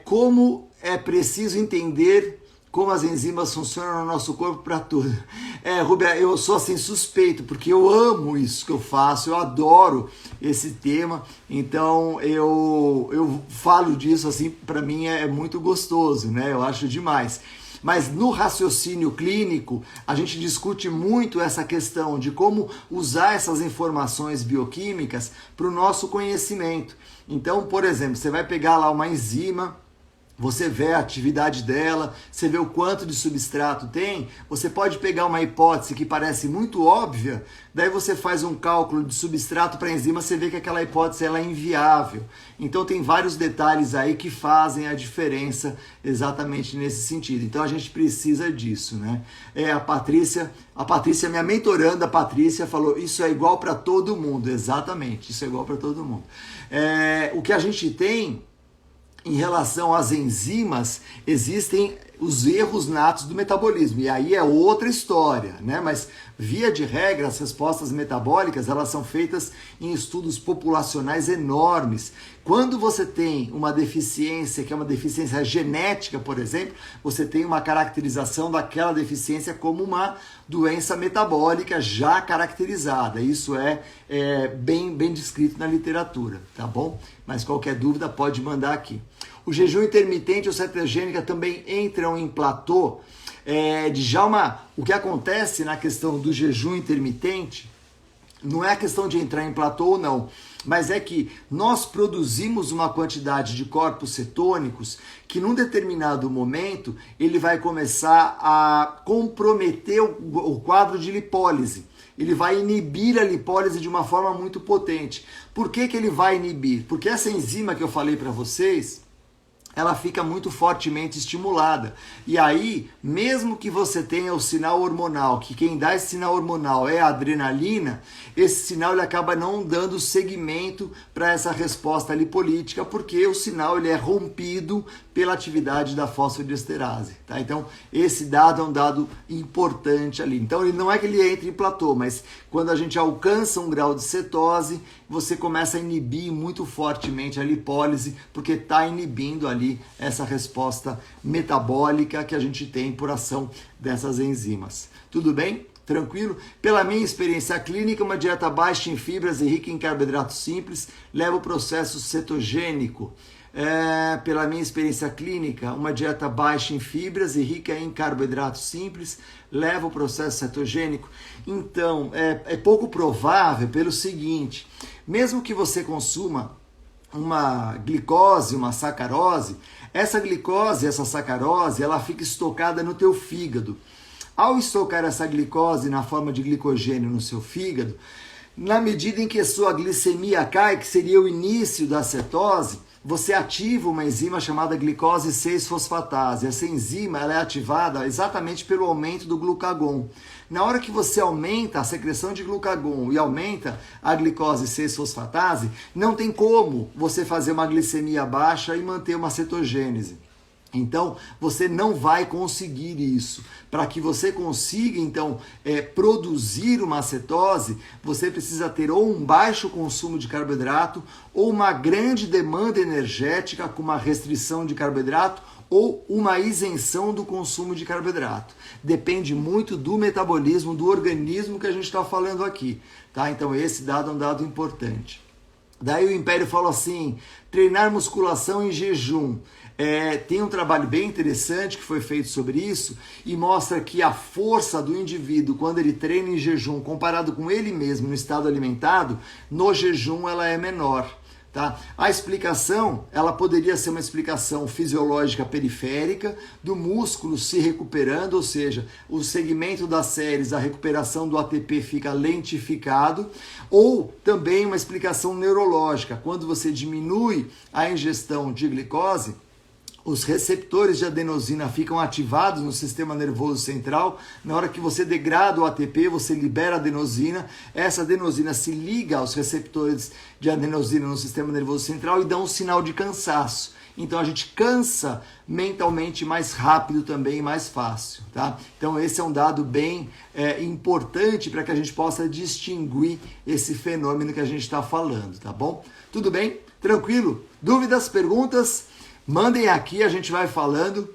Como é preciso entender como as enzimas funcionam no nosso corpo para tudo. Rubia, eu sou assim suspeito, porque eu amo isso que eu faço, eu adoro esse tema, então eu falo disso assim, para mim é muito gostoso, né? Eu acho demais. Mas no raciocínio clínico, a gente discute muito essa questão de como usar essas informações bioquímicas para o nosso conhecimento. Então, por exemplo, você vai pegar lá uma enzima, você vê a atividade dela, você vê o quanto de substrato tem, você pode pegar uma hipótese que parece muito óbvia, daí você faz um cálculo de substrato para a enzima, você vê que aquela hipótese ela é inviável. Então tem vários detalhes aí que fazem a diferença exatamente nesse sentido. Então a gente precisa disso, né? A Patrícia, minha mentoranda, a Patrícia, falou, isso é igual para todo mundo. Exatamente, isso é igual para todo mundo. O que a gente tem em relação às enzimas, existem os erros natos do metabolismo, e aí é outra história, né? Mas, via de regra, as respostas metabólicas, elas são feitas em estudos populacionais enormes. Quando você tem uma deficiência, que é uma deficiência genética, por exemplo, você tem uma caracterização daquela deficiência como uma doença metabólica já caracterizada. Isso é bem descrito na literatura, tá bom? Mas qualquer dúvida pode mandar aqui. O jejum intermitente ou cetogênica também entram em platô. Djalma, o que acontece na questão do jejum intermitente não é a questão de entrar em platô ou não, mas é que nós produzimos uma quantidade de corpos cetônicos que num determinado momento ele vai começar a comprometer o quadro de lipólise. Ele vai inibir a lipólise de uma forma muito potente. Por que ele vai inibir? Porque essa enzima que eu falei para vocês, ela fica muito fortemente estimulada. E aí, mesmo que você tenha o sinal hormonal, que quem dá esse sinal hormonal é a adrenalina, esse sinal ele acaba não dando seguimento para essa resposta lipolítica, porque o sinal ele é rompido pela atividade da fosfodiesterase. Tá? Então, esse dado é um dado importante ali. Então, ele não é que ele entre em platô, mas quando a gente alcança um grau de cetose, você começa a inibir muito fortemente a lipólise, porque está inibindo ali essa resposta metabólica que a gente tem por ação dessas enzimas. Tudo bem? Tranquilo? Pela minha experiência clínica, uma dieta baixa em fibras e rica em carboidratos simples leva o processo cetogênico. Pela minha experiência clínica, uma dieta baixa em fibras e rica em carboidratos simples leva o processo cetogênico. Então, é pouco provável pelo seguinte, mesmo que você consuma uma glicose, uma sacarose, essa glicose, essa sacarose, ela fica estocada no teu fígado. Ao estocar essa glicose na forma de glicogênio no seu fígado, na medida em que a sua glicemia cai, que seria o início da cetose, você ativa uma enzima chamada glicose 6-fosfatase. Essa enzima ela é ativada exatamente pelo aumento do glucagon. Na hora que você aumenta a secreção de glucagon e aumenta a glicose 6-fosfatase, não tem como você fazer uma glicemia baixa e manter uma cetogênese. Então, você não vai conseguir isso. Para que você consiga, então, produzir uma cetose, você precisa ter ou um baixo consumo de carboidrato, ou uma grande demanda energética com uma restrição de carboidrato, ou uma isenção do consumo de carboidrato. Depende muito do metabolismo, do organismo que a gente está falando aqui. Tá? Então, esse dado é um dado importante. Daí o Império falou assim, treinar musculação em jejum. Tem um trabalho bem interessante que foi feito sobre isso e mostra que a força do indivíduo quando ele treina em jejum comparado com ele mesmo no estado alimentado, no jejum ela é menor. Tá? A explicação, ela poderia ser uma explicação fisiológica periférica do músculo se recuperando, ou seja, o segmento das séries, a recuperação do ATP fica lentificado, ou também uma explicação neurológica, quando você diminui a ingestão de glicose, os receptores de adenosina ficam ativados no sistema nervoso central. Na hora que você degrada o ATP, você libera a adenosina. Essa adenosina se liga aos receptores de adenosina no sistema nervoso central e dá um sinal de cansaço. Então a gente cansa mentalmente mais rápido também, mais fácil. Tá? Então esse é um dado bem importante para que a gente possa distinguir esse fenômeno que a gente está falando. Tá bom? Tudo bem? Tranquilo? Dúvidas? Perguntas? Mandem aqui, a gente vai falando.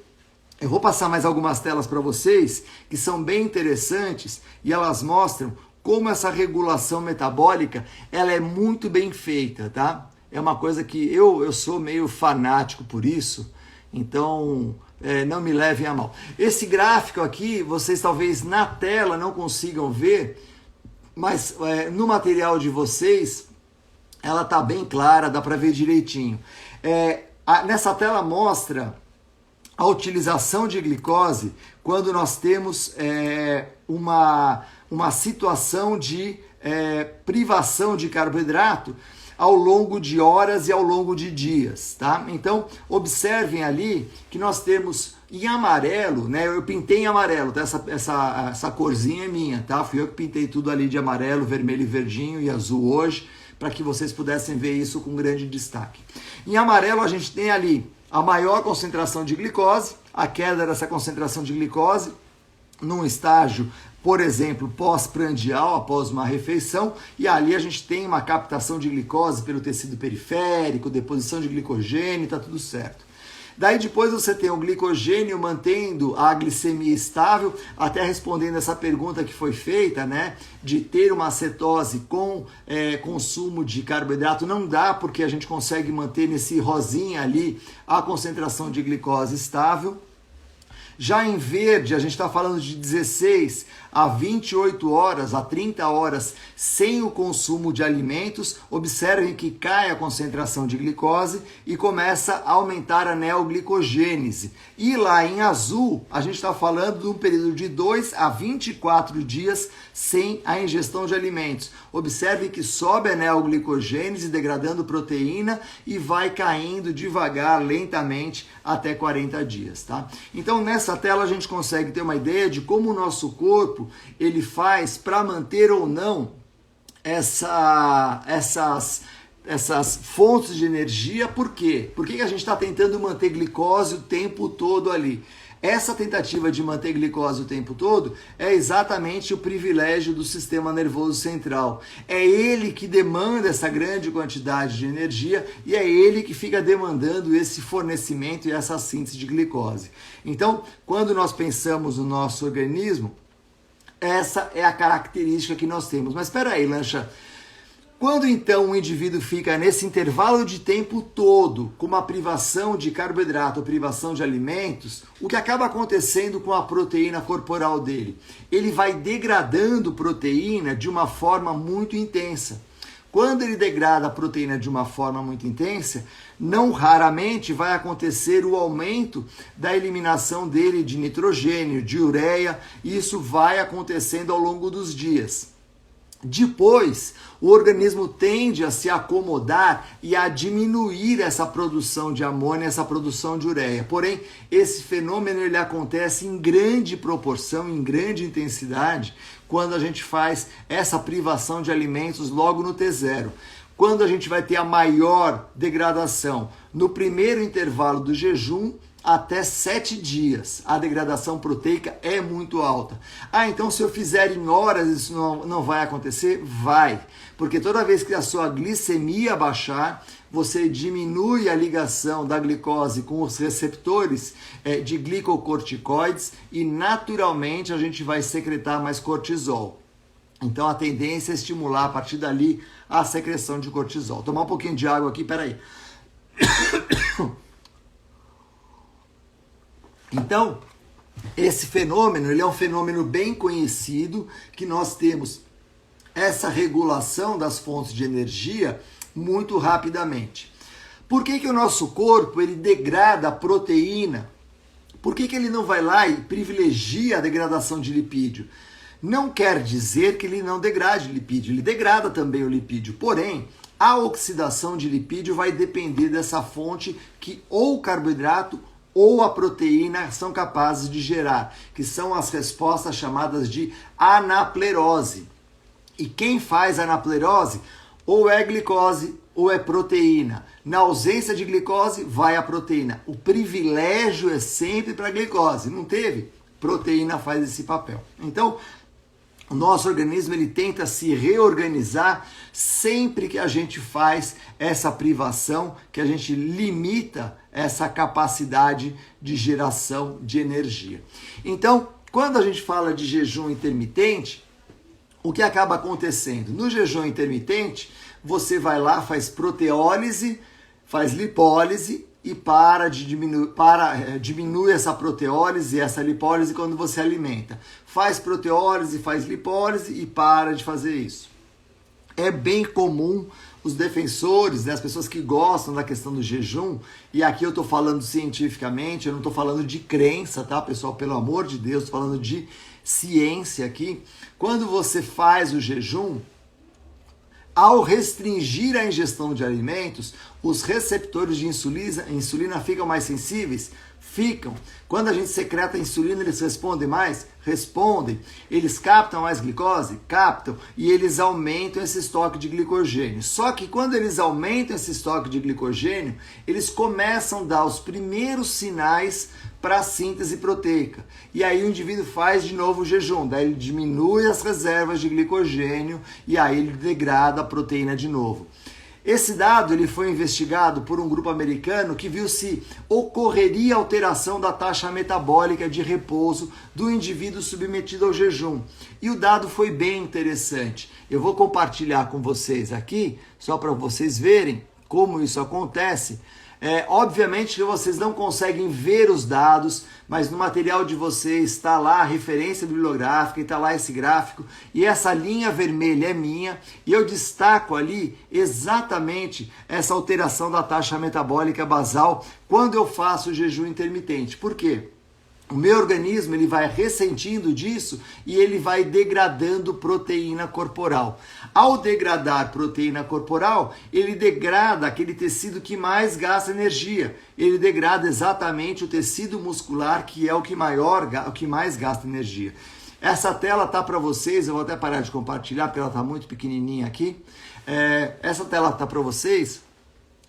Eu vou passar mais algumas telas para vocês que são bem interessantes e elas mostram como essa regulação metabólica ela é muito bem feita, tá? É uma coisa que eu sou meio fanático por isso, então não me levem a mal. Esse gráfico aqui, vocês talvez na tela não consigam ver, mas no material de vocês ela tá bem clara, dá para ver direitinho. Nessa tela mostra a utilização de glicose quando nós temos uma situação de privação de carboidrato ao longo de horas e ao longo de dias, tá? Então, observem ali que nós temos em amarelo, né? Eu pintei em amarelo, tá? Essa corzinha é minha, tá? Fui eu que pintei tudo ali de amarelo, vermelho e verdinho e azul hoje, para que vocês pudessem ver isso com grande destaque. Em amarelo a gente tem ali a maior concentração de glicose, a queda dessa concentração de glicose num estágio, por exemplo, pós-prandial, após uma refeição, e ali a gente tem uma captação de glicose pelo tecido periférico, deposição de glicogênio, está tudo certo. Daí depois você tem o glicogênio mantendo a glicemia estável, até respondendo essa pergunta que foi feita, né? De ter uma cetose com consumo de carboidrato, não dá porque a gente consegue manter nesse rosinha ali a concentração de glicose estável. Já em verde, a gente está falando de 16 a 28 horas, a 30 horas sem o consumo de alimentos. Observem que cai a concentração de glicose e começa a aumentar a neoglicogênese. E lá em azul, a gente está falando de um período de 2 a 24 dias sem a ingestão de alimentos. Observe que sobe a neoglicogênese, degradando proteína e vai caindo devagar, lentamente, até 40 dias, tá? Então, nessa tela a gente consegue ter uma ideia de como o nosso corpo ele faz para manter ou não essas fontes de energia. Por quê? Por que a gente está tentando manter glicose o tempo todo ali? Essa tentativa de manter glicose o tempo todo é exatamente o privilégio do sistema nervoso central. É ele que demanda essa grande quantidade de energia e é ele que fica demandando esse fornecimento e essa síntese de glicose. Então, quando nós pensamos no nosso organismo, essa é a característica que nós temos. Mas espera aí, Lancha. Quando então o indivíduo fica nesse intervalo de tempo todo com uma privação de carboidrato ou privação de alimentos, o que acaba acontecendo com a proteína corporal dele? Ele vai degradando proteína de uma forma muito intensa. Quando ele degrada a proteína de uma forma muito intensa, não raramente vai acontecer o aumento da eliminação dele de nitrogênio, de ureia, e isso vai acontecendo ao longo dos dias. Depois, o organismo tende a se acomodar e a diminuir essa produção de amônia, essa produção de ureia. Porém, esse fenômeno ele acontece em grande proporção, em grande intensidade, quando a gente faz essa privação de alimentos logo no T0. Quando a gente vai ter a maior degradação? No primeiro intervalo do jejum, até 7 dias. A degradação proteica é muito alta. Então se eu fizer em horas, isso não vai acontecer? Vai. Porque toda vez que a sua glicemia baixar, você diminui a ligação da glicose com os receptores de glicocorticoides e naturalmente a gente vai secretar mais cortisol. Então a tendência é estimular a partir dali a secreção de cortisol. Tomar um pouquinho de água aqui, peraí. Então, esse fenômeno, ele é um fenômeno bem conhecido, que nós temos essa regulação das fontes de energia muito rapidamente. Por que o nosso corpo ele degrada a proteína? Por que ele não vai lá e privilegia a degradação de lipídio? Não quer dizer que ele não degrade lipídio, ele degrada também o lipídio, porém, a oxidação de lipídio vai depender dessa fonte que ou o carboidrato ou a proteína são capazes de gerar, que são as respostas chamadas de anaplerose. E quem faz anaplerose ou é glicose ou é proteína. Na ausência de glicose, vai a proteína. O privilégio é sempre para a glicose. Não teve? Proteína faz esse papel. Então, o nosso organismo ele tenta se reorganizar sempre que a gente faz essa privação, que a gente limita essa capacidade de geração de energia. Então, quando a gente fala de jejum intermitente, o que acaba acontecendo? No jejum intermitente, você vai lá, faz proteólise, faz lipólise e diminui essa proteólise e essa lipólise quando você alimenta. Faz proteólise, faz lipólise e para de fazer isso. É bem comum os defensores, as pessoas que gostam da questão do jejum, e aqui eu estou falando cientificamente, eu não estou falando de crença, tá, pessoal? Pelo amor de Deus, estou falando de ciência aqui. Quando você faz o jejum, ao restringir a ingestão de alimentos, os receptores de insulina ficam mais sensíveis? Ficam. Quando a gente secreta a insulina, eles respondem mais? Respondem. Eles captam mais glicose? Captam. E eles aumentam esse estoque de glicogênio. Só que quando eles aumentam esse estoque de glicogênio, eles começam a dar os primeiros sinais para a síntese proteica. E aí o indivíduo faz de novo o jejum, daí ele diminui as reservas de glicogênio e aí ele degrada a proteína de novo. Esse dado ele foi investigado por um grupo americano que viu se ocorreria alteração da taxa metabólica de repouso do indivíduo submetido ao jejum. E o dado foi bem interessante. Eu vou compartilhar com vocês aqui, só para vocês verem como isso acontece, obviamente que vocês não conseguem ver os dados, mas no material de vocês está lá a referência bibliográfica, está lá esse gráfico, e essa linha vermelha é minha, e eu destaco ali exatamente essa alteração da taxa metabólica basal quando eu faço o jejum intermitente. Por quê? O meu organismo ele vai ressentindo disso e ele vai degradando proteína corporal. Ao degradar proteína corporal, ele degrada aquele tecido que mais gasta energia. Ele degrada exatamente o tecido muscular, que é o que mais gasta energia. Essa tela tá para vocês, eu vou até parar de compartilhar porque ela tá muito pequenininha aqui. Essa tela tá para vocês.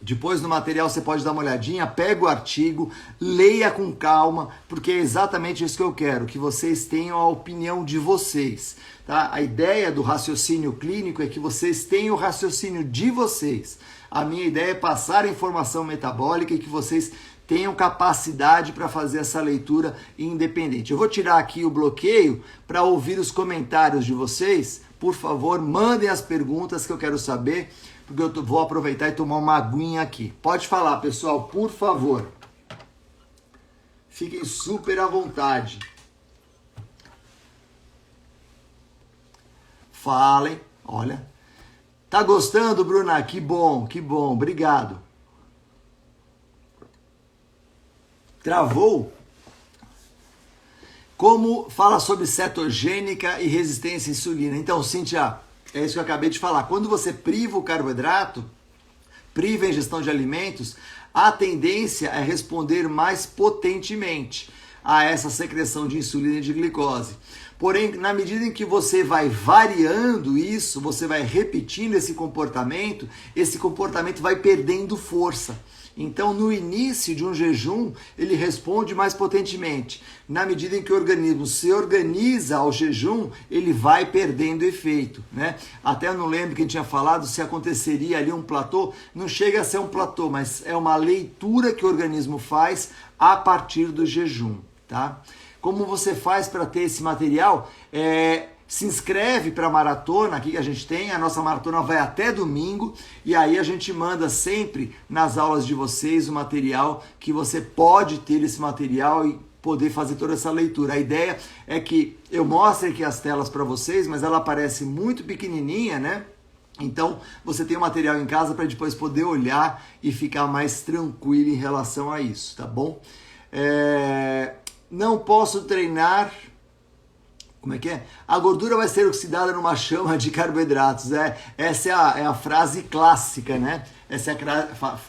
Depois no material você pode dar uma olhadinha, pega o artigo, leia com calma, porque é exatamente isso que eu quero, que vocês tenham a opinião de vocês. Tá? A ideia do raciocínio clínico é que vocês tenham o raciocínio de vocês. A minha ideia é passar a informação metabólica e que vocês tenham capacidade para fazer essa leitura independente. Eu vou tirar aqui o bloqueio para ouvir os comentários de vocês. Por favor, mandem as perguntas que eu quero saber, porque eu vou aproveitar e tomar uma aguinha aqui. Pode falar, pessoal, por favor. Fiquem super à vontade. Falem, olha. Tá gostando, Bruna? Que bom, obrigado. Travou? Como fala sobre cetogênica e resistência à insulina? Então, Cíntia, é isso que eu acabei de falar. Quando você priva o carboidrato, priva a ingestão de alimentos, a tendência é responder mais potentemente a essa secreção de insulina e de glicose. Porém, na medida em que você vai variando isso, você vai repetindo esse comportamento vai perdendo força. Então, no início de um jejum, ele responde mais potentemente. Na medida em que o organismo se organiza ao jejum, ele vai perdendo efeito, né? Até eu não lembro quem tinha falado se aconteceria ali um platô. Não chega a ser um platô, mas é uma leitura que o organismo faz a partir do jejum, tá? Como você faz para ter esse material? Se inscreve para a maratona aqui que a gente tem, a nossa maratona vai até domingo e aí a gente manda sempre nas aulas de vocês o material que você pode ter esse material e poder fazer toda essa leitura. A ideia é que eu mostre aqui as telas para vocês, mas ela aparece muito pequenininha, né? Então você tem o material em casa para depois poder olhar e ficar mais tranquilo em relação a isso, tá bom? Não posso treinar... Como é que é? A gordura vai ser oxidada numa chama de carboidratos. Essa é a frase clássica, né? Essa é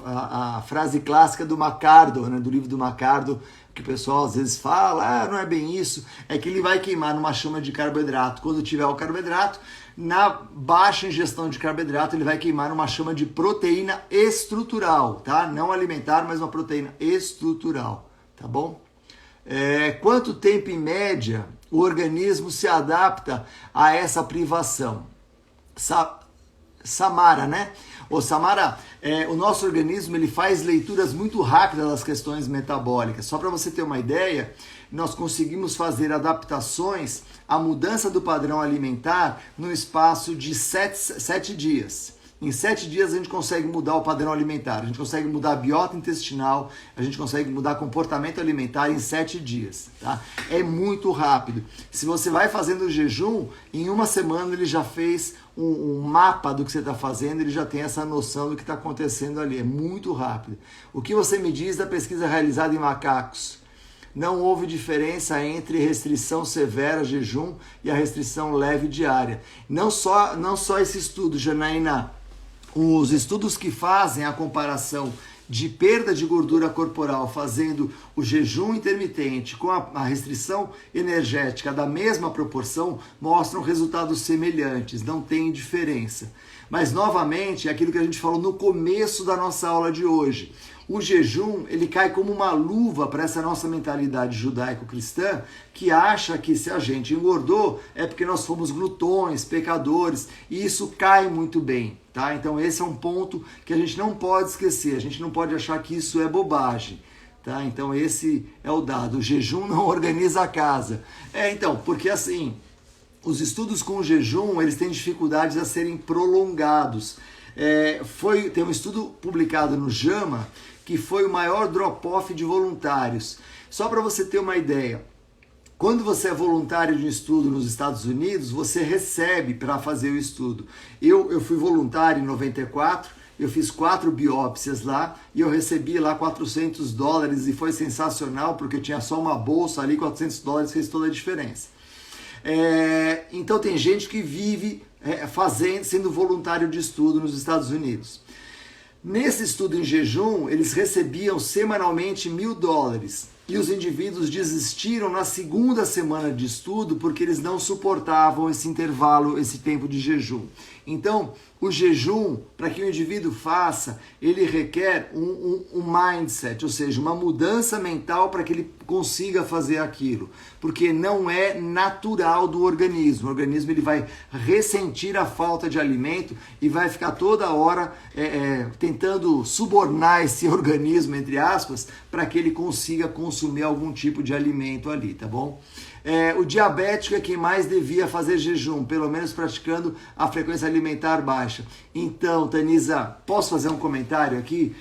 a frase clássica do Macardo, né? Do livro do Macardo, que o pessoal às vezes fala, não é bem isso. É que ele vai queimar numa chama de carboidrato. Quando tiver o carboidrato, na baixa ingestão de carboidrato, ele vai queimar numa chama de proteína estrutural, tá? Não alimentar, mas uma proteína estrutural, tá bom? Quanto tempo em média o organismo se adapta a essa privação? Samara, né? Samara, o nosso organismo ele faz leituras muito rápidas das questões metabólicas. Só para você ter uma ideia, nós conseguimos fazer adaptações à mudança do padrão alimentar no espaço de 7 dias. Em 7 dias a gente consegue mudar o padrão alimentar, a gente consegue mudar a biota intestinal, a gente consegue mudar comportamento alimentar em 7 dias, tá? É muito rápido. Se você vai fazendo o jejum, em uma semana ele já fez um mapa do que você está fazendo, ele já tem essa noção do que está acontecendo ali, é muito rápido. O que você me diz da pesquisa realizada em macacos? Não houve diferença entre restrição severa, jejum, e a restrição leve diária. Não só esse estudo, Janaína. Os estudos que fazem a comparação de perda de gordura corporal fazendo o jejum intermitente com a restrição energética da mesma proporção mostram resultados semelhantes, não tem diferença. Mas, novamente, é aquilo que a gente falou no começo da nossa aula de hoje. O jejum, ele cai como uma luva para essa nossa mentalidade judaico-cristã que acha que se a gente engordou é porque nós fomos glutões, pecadores, e isso cai muito bem, tá? Então esse é um ponto que a gente não pode esquecer, a gente não pode achar que isso é bobagem, tá? Então esse é o dado, o jejum não organiza a casa. Então, porque assim, os estudos com o jejum, eles têm dificuldades a serem prolongados. Tem um estudo publicado no JAMA que foi o maior drop-off de voluntários. Só para você ter uma ideia, quando você é voluntário de um estudo nos Estados Unidos, você recebe para fazer o estudo. Eu fui voluntário em 94, eu fiz 4 biópsias lá e eu recebi lá $400 e foi sensacional porque eu tinha só uma bolsa ali, $400 fez toda a diferença. Então tem gente que vive sendo voluntário de estudo nos Estados Unidos. Nesse estudo em jejum, eles recebiam semanalmente $1.000 e os indivíduos desistiram na segunda semana de estudo porque eles não suportavam esse intervalo, esse tempo de jejum. Então, o jejum, para que o indivíduo faça, ele requer um mindset, ou seja, uma mudança mental para que ele consiga fazer aquilo, porque não é natural do organismo. O organismo ele vai ressentir a falta de alimento e vai ficar toda hora tentando subornar esse organismo, entre aspas, para que ele consiga consumir algum tipo de alimento ali, tá bom? O diabético é quem mais devia fazer jejum, pelo menos praticando a frequência alimentar baixa. Então, Tanisa, posso fazer um comentário aqui?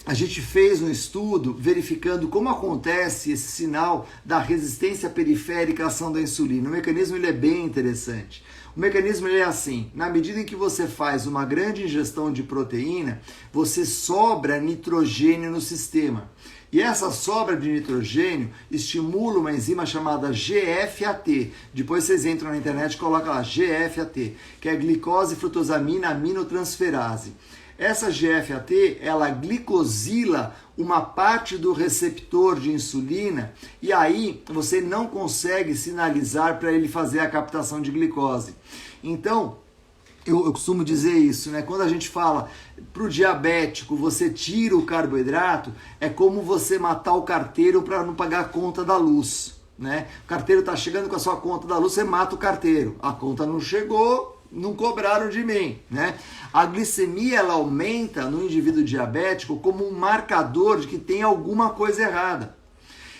A gente fez um estudo verificando como acontece esse sinal da resistência periférica à ação da insulina. O mecanismo ele é bem interessante. O mecanismo ele é assim, na medida em que você faz uma grande ingestão de proteína, você sobra nitrogênio no sistema. E essa sobra de nitrogênio estimula uma enzima chamada GFAT. Depois vocês entram na internet e colocam lá GFAT, que é glicose frutosamina aminotransferase. Essa GFAT, ela glicosila uma parte do receptor de insulina e aí você não consegue sinalizar para ele fazer a captação de glicose. Então, eu costumo dizer isso, né? Quando a gente fala para o diabético, você tira o carboidrato, é como você matar o carteiro para não pagar a conta da luz, né? O carteiro está chegando com a sua conta da luz, você mata o carteiro. A conta não chegou, não cobraram de mim, né? A glicemia ela aumenta no indivíduo diabético como um marcador de que tem alguma coisa errada.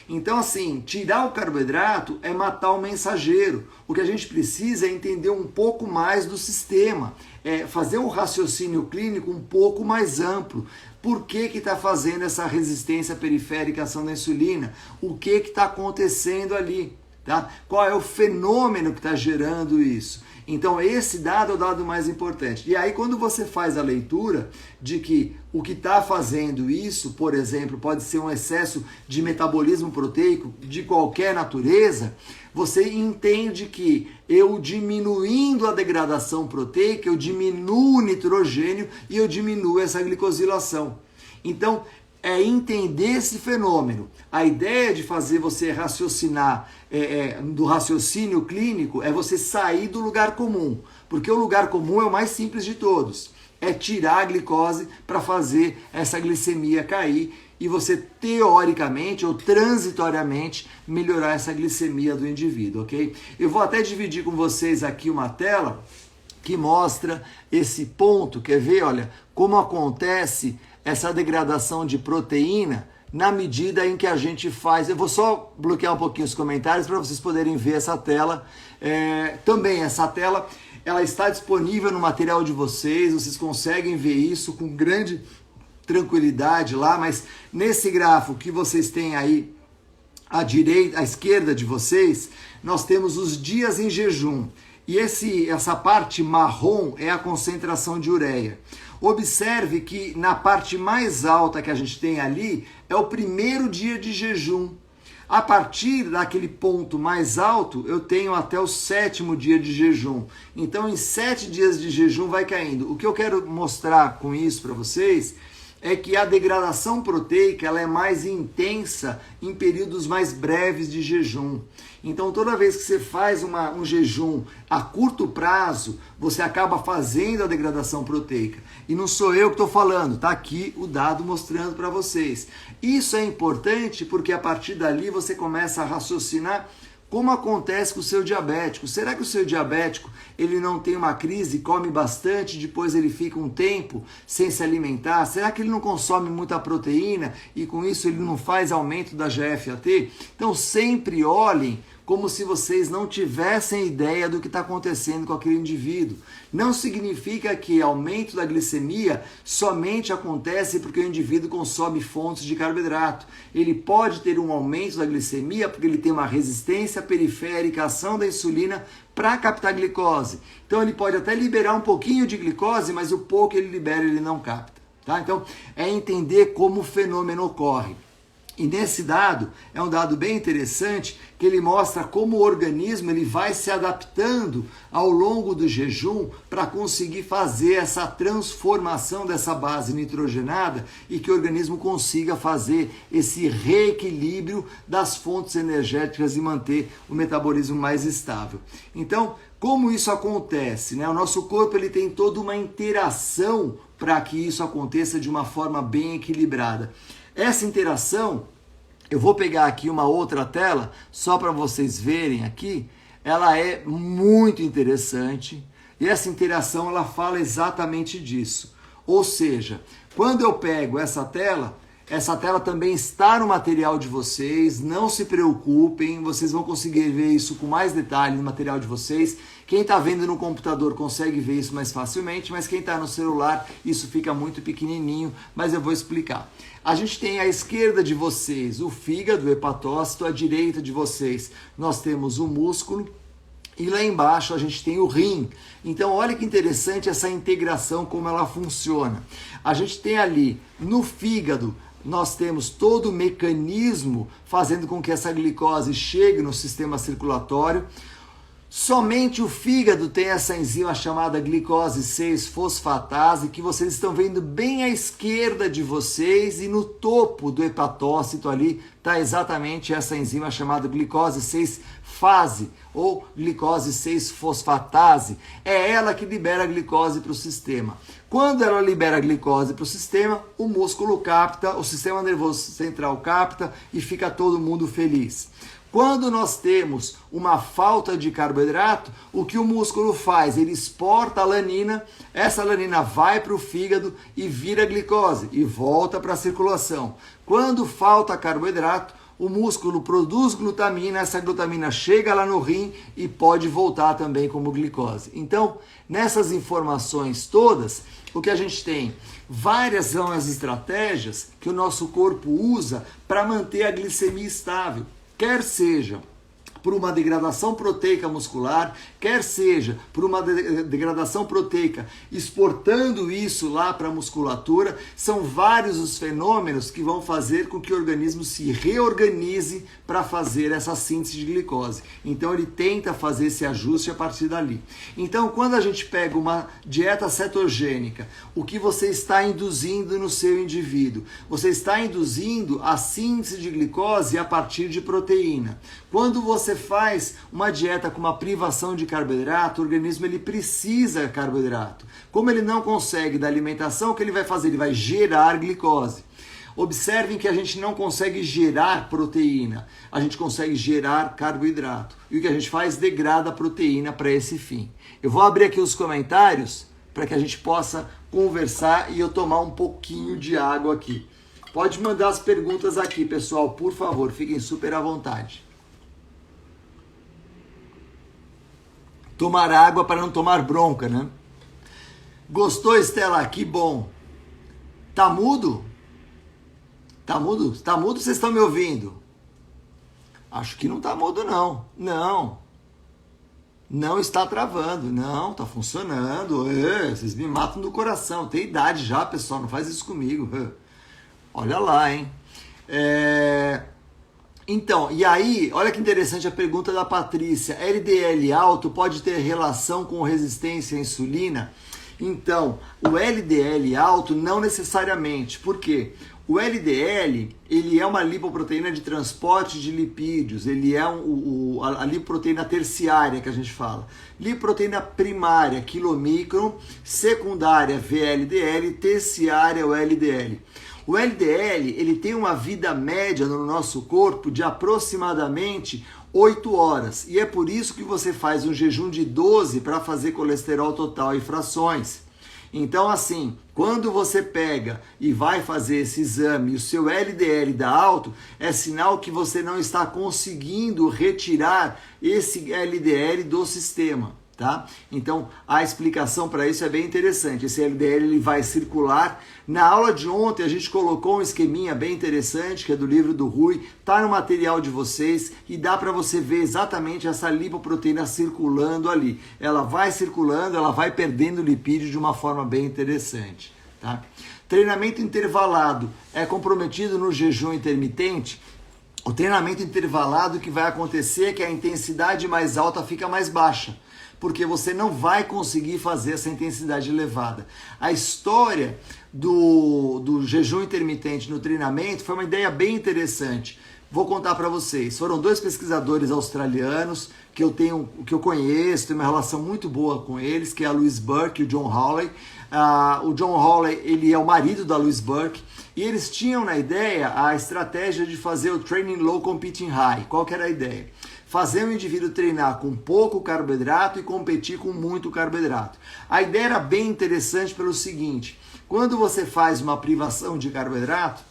Então, assim, tirar o carboidrato é matar o mensageiro. O que a gente precisa é entender um pouco mais do sistema, fazer um raciocínio clínico um pouco mais amplo. Por que está fazendo essa resistência periférica à ação da insulina? O que está acontecendo ali? Tá? Qual é o fenômeno que está gerando isso? Então esse dado é o dado mais importante. E aí quando você faz a leitura de que o que está fazendo isso, por exemplo, pode ser um excesso de metabolismo proteico de qualquer natureza, você entende que eu diminuindo a degradação proteica, eu diminuo o nitrogênio e eu diminuo essa glicosilação. Então, é entender esse fenômeno. A ideia de fazer você raciocinar do raciocínio clínico é você sair do lugar comum, porque o lugar comum é o mais simples de todos. É tirar a glicose para fazer essa glicemia cair e você teoricamente ou transitoriamente melhorar essa glicemia do indivíduo, ok? Eu vou até dividir com vocês aqui uma tela que mostra esse ponto, quer ver, olha, como acontece essa degradação de proteína na medida em que a gente faz. Eu vou só bloquear um pouquinho os comentários para vocês poderem ver essa tela. Também essa tela, ela está disponível no material de vocês conseguem ver isso com grande tranquilidade lá, mas nesse gráfico que vocês têm aí à direita, à esquerda de vocês, nós temos os dias em jejum. E essa parte marrom é a concentração de ureia. Observe que na parte mais alta que a gente tem ali é o primeiro dia de jejum. A partir daquele ponto mais alto, eu tenho até o 7º dia de jejum. Então, em 7 dias de jejum vai caindo. O que eu quero mostrar com isso para vocês é que a degradação proteica ela é mais intensa em períodos mais breves de jejum. Então, toda vez que você faz um jejum a curto prazo, você acaba fazendo a degradação proteica. E não sou eu que estou falando, está aqui o dado mostrando para vocês. Isso é importante porque a partir dali você começa a raciocinar como acontece com o seu diabético. Será que o seu diabético ele não tem uma crise, come bastante, depois ele fica um tempo sem se alimentar? Será que ele não consome muita proteína e com isso ele não faz aumento da GFAT? Então sempre olhem como se vocês não tivessem ideia do que está acontecendo com aquele indivíduo. Não significa que aumento da glicemia somente acontece porque o indivíduo consome fontes de carboidrato. Ele pode ter um aumento da glicemia porque ele tem uma resistência periférica à ação da insulina para captar glicose. Então ele pode até liberar um pouquinho de glicose, mas o pouco que ele libera ele não capta. Tá? Então é entender como o fenômeno ocorre. E nesse dado, é um dado bem interessante, que ele mostra como o organismo ele vai se adaptando ao longo do jejum para conseguir fazer essa transformação dessa base nitrogenada e que o organismo consiga fazer esse reequilíbrio das fontes energéticas e manter o metabolismo mais estável. Então, como isso acontece? Né? O nosso corpo ele tem toda uma interação para que isso aconteça de uma forma bem equilibrada. Essa interação, eu vou pegar aqui uma outra tela, só para vocês verem aqui, ela é muito interessante e essa interação ela fala exatamente disso. Ou seja, quando eu pego essa tela também está no material de vocês, não se preocupem, vocês vão conseguir ver isso com mais detalhe no material de vocês. Quem está vendo no computador consegue ver isso mais facilmente, mas quem está no celular, isso fica muito pequenininho, mas eu vou explicar. A gente tem à esquerda de vocês o fígado, o hepatócito, à direita de vocês nós temos o músculo, e lá embaixo a gente tem o rim. Então olha que interessante essa integração, como ela funciona. A gente tem ali no fígado, nós temos todo o mecanismo fazendo com que essa glicose chegue no sistema circulatório. Somente o fígado tem essa enzima chamada glicose 6-fosfatase, que vocês estão vendo bem à esquerda de vocês, e no topo do hepatócito ali está exatamente essa enzima chamada glicose 6-fase ou glicose 6-fosfatase. É ela que libera a glicose para o sistema. Quando ela libera a glicose para o sistema, o músculo capta, o sistema nervoso central capta e fica todo mundo feliz. Quando nós temos uma falta de carboidrato, o que o músculo faz? Ele exporta a lanina, essa lanina vai para o fígado e vira glicose e volta para a circulação. Quando falta carboidrato, o músculo produz glutamina, essa glutamina chega lá no rim e pode voltar também como glicose. Então, nessas informações todas, o que a gente tem? Várias são as estratégias que o nosso corpo usa para manter a glicemia estável. Quer seja por uma degradação proteica muscular, quer seja por uma degradação proteica exportando isso lá para a musculatura, são vários os fenômenos que vão fazer com que o organismo se reorganize para fazer essa síntese de glicose. Então ele tenta fazer esse ajuste a partir dali. Então quando a gente pega uma dieta cetogênica, o que você está induzindo no seu indivíduo? Você está induzindo a síntese de glicose a partir de proteína. Quando você faz uma dieta com uma privação de carboidrato, o organismo ele precisa de carboidrato. Como ele não consegue da alimentação, o que ele vai fazer? Ele vai gerar glicose. Observem que a gente não consegue gerar proteína, a gente consegue gerar carboidrato. E o que a gente faz? Degrada a proteína para esse fim. Eu vou abrir aqui os comentários para que a gente possa conversar e eu tomar um pouquinho de água aqui. Pode mandar as perguntas aqui, pessoal, por favor, fiquem super à vontade. Tomar água para não tomar bronca, né? Gostou, Estela? Que bom. Tá mudo? Tá mudo? Tá mudo? Vocês estão me ouvindo? Acho que não tá mudo, não. Não está travando. Não, tá funcionando. Vocês me matam do coração. Tem idade já, pessoal. Não faz isso comigo. Olha lá, hein? Então, e aí, olha que interessante a pergunta da Patrícia. LDL alto pode ter relação com resistência à insulina? Então, o LDL alto não necessariamente. Por quê? O LDL, ele é uma lipoproteína de transporte de lipídios, ele é a lipoproteína terciária que a gente fala. Lipoproteína primária, quilomicron, secundária, VLDL, terciária, o LDL. O LDL, ele tem uma vida média no nosso corpo de aproximadamente 8 horas. E é por isso que você faz um jejum de 12 para fazer colesterol total e frações. Então, assim, quando você pega e vai fazer esse exame e o seu LDL dá alto, é sinal que você não está conseguindo retirar esse LDL do sistema. Tá? Então a explicação para isso é bem interessante. Esse LDL ele vai circular. Na aula de ontem a gente colocou um esqueminha bem interessante, que é do livro do Rui, tá no material de vocês e dá para você ver exatamente essa lipoproteína circulando ali. Ela vai circulando, ela vai perdendo lipídio de uma forma bem interessante. Tá? Treinamento intervalado é comprometido no jejum intermitente? O treinamento intervalado, que vai acontecer é que a intensidade mais alta fica mais baixa, porque você não vai conseguir fazer essa intensidade elevada. A história do jejum intermitente no treinamento foi uma ideia bem interessante. Vou contar para vocês. Foram 2 pesquisadores australianos que eu conheço, tenho uma relação muito boa com eles, que é a Louise Burke e o John Hawley. O John Hawley, ele é o marido da Louise Burke, e eles tinham na ideia a estratégia de fazer o Training Low Competing High. Qual que era a ideia? Fazer o indivíduo treinar com pouco carboidrato e competir com muito carboidrato. A ideia era bem interessante pelo seguinte: quando você faz uma privação de carboidrato,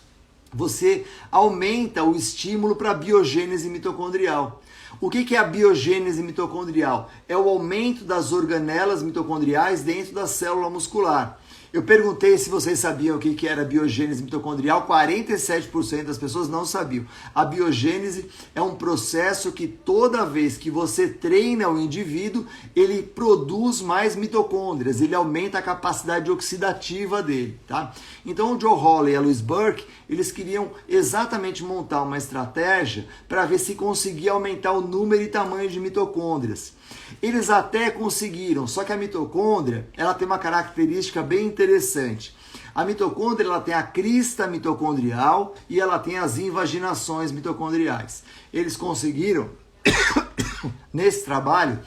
você aumenta o estímulo para a biogênese mitocondrial. O que é a biogênese mitocondrial? É o aumento das organelas mitocondriais dentro da célula muscular. Eu perguntei se vocês sabiam o que era biogênese mitocondrial, 47% das pessoas não sabiam. A biogênese é um processo que toda vez que você treina o indivíduo, ele produz mais mitocôndrias, ele aumenta a capacidade oxidativa dele, tá? Então o Joe Hawley e a Louise Burke, eles queriam exatamente montar uma estratégia para ver se conseguia aumentar o número e tamanho de mitocôndrias. Eles até conseguiram, só que a mitocôndria, ela tem uma característica bem interessante. A mitocôndria, ela tem a crista mitocondrial e ela tem as invaginações mitocondriais. Eles conseguiram, nesse trabalho,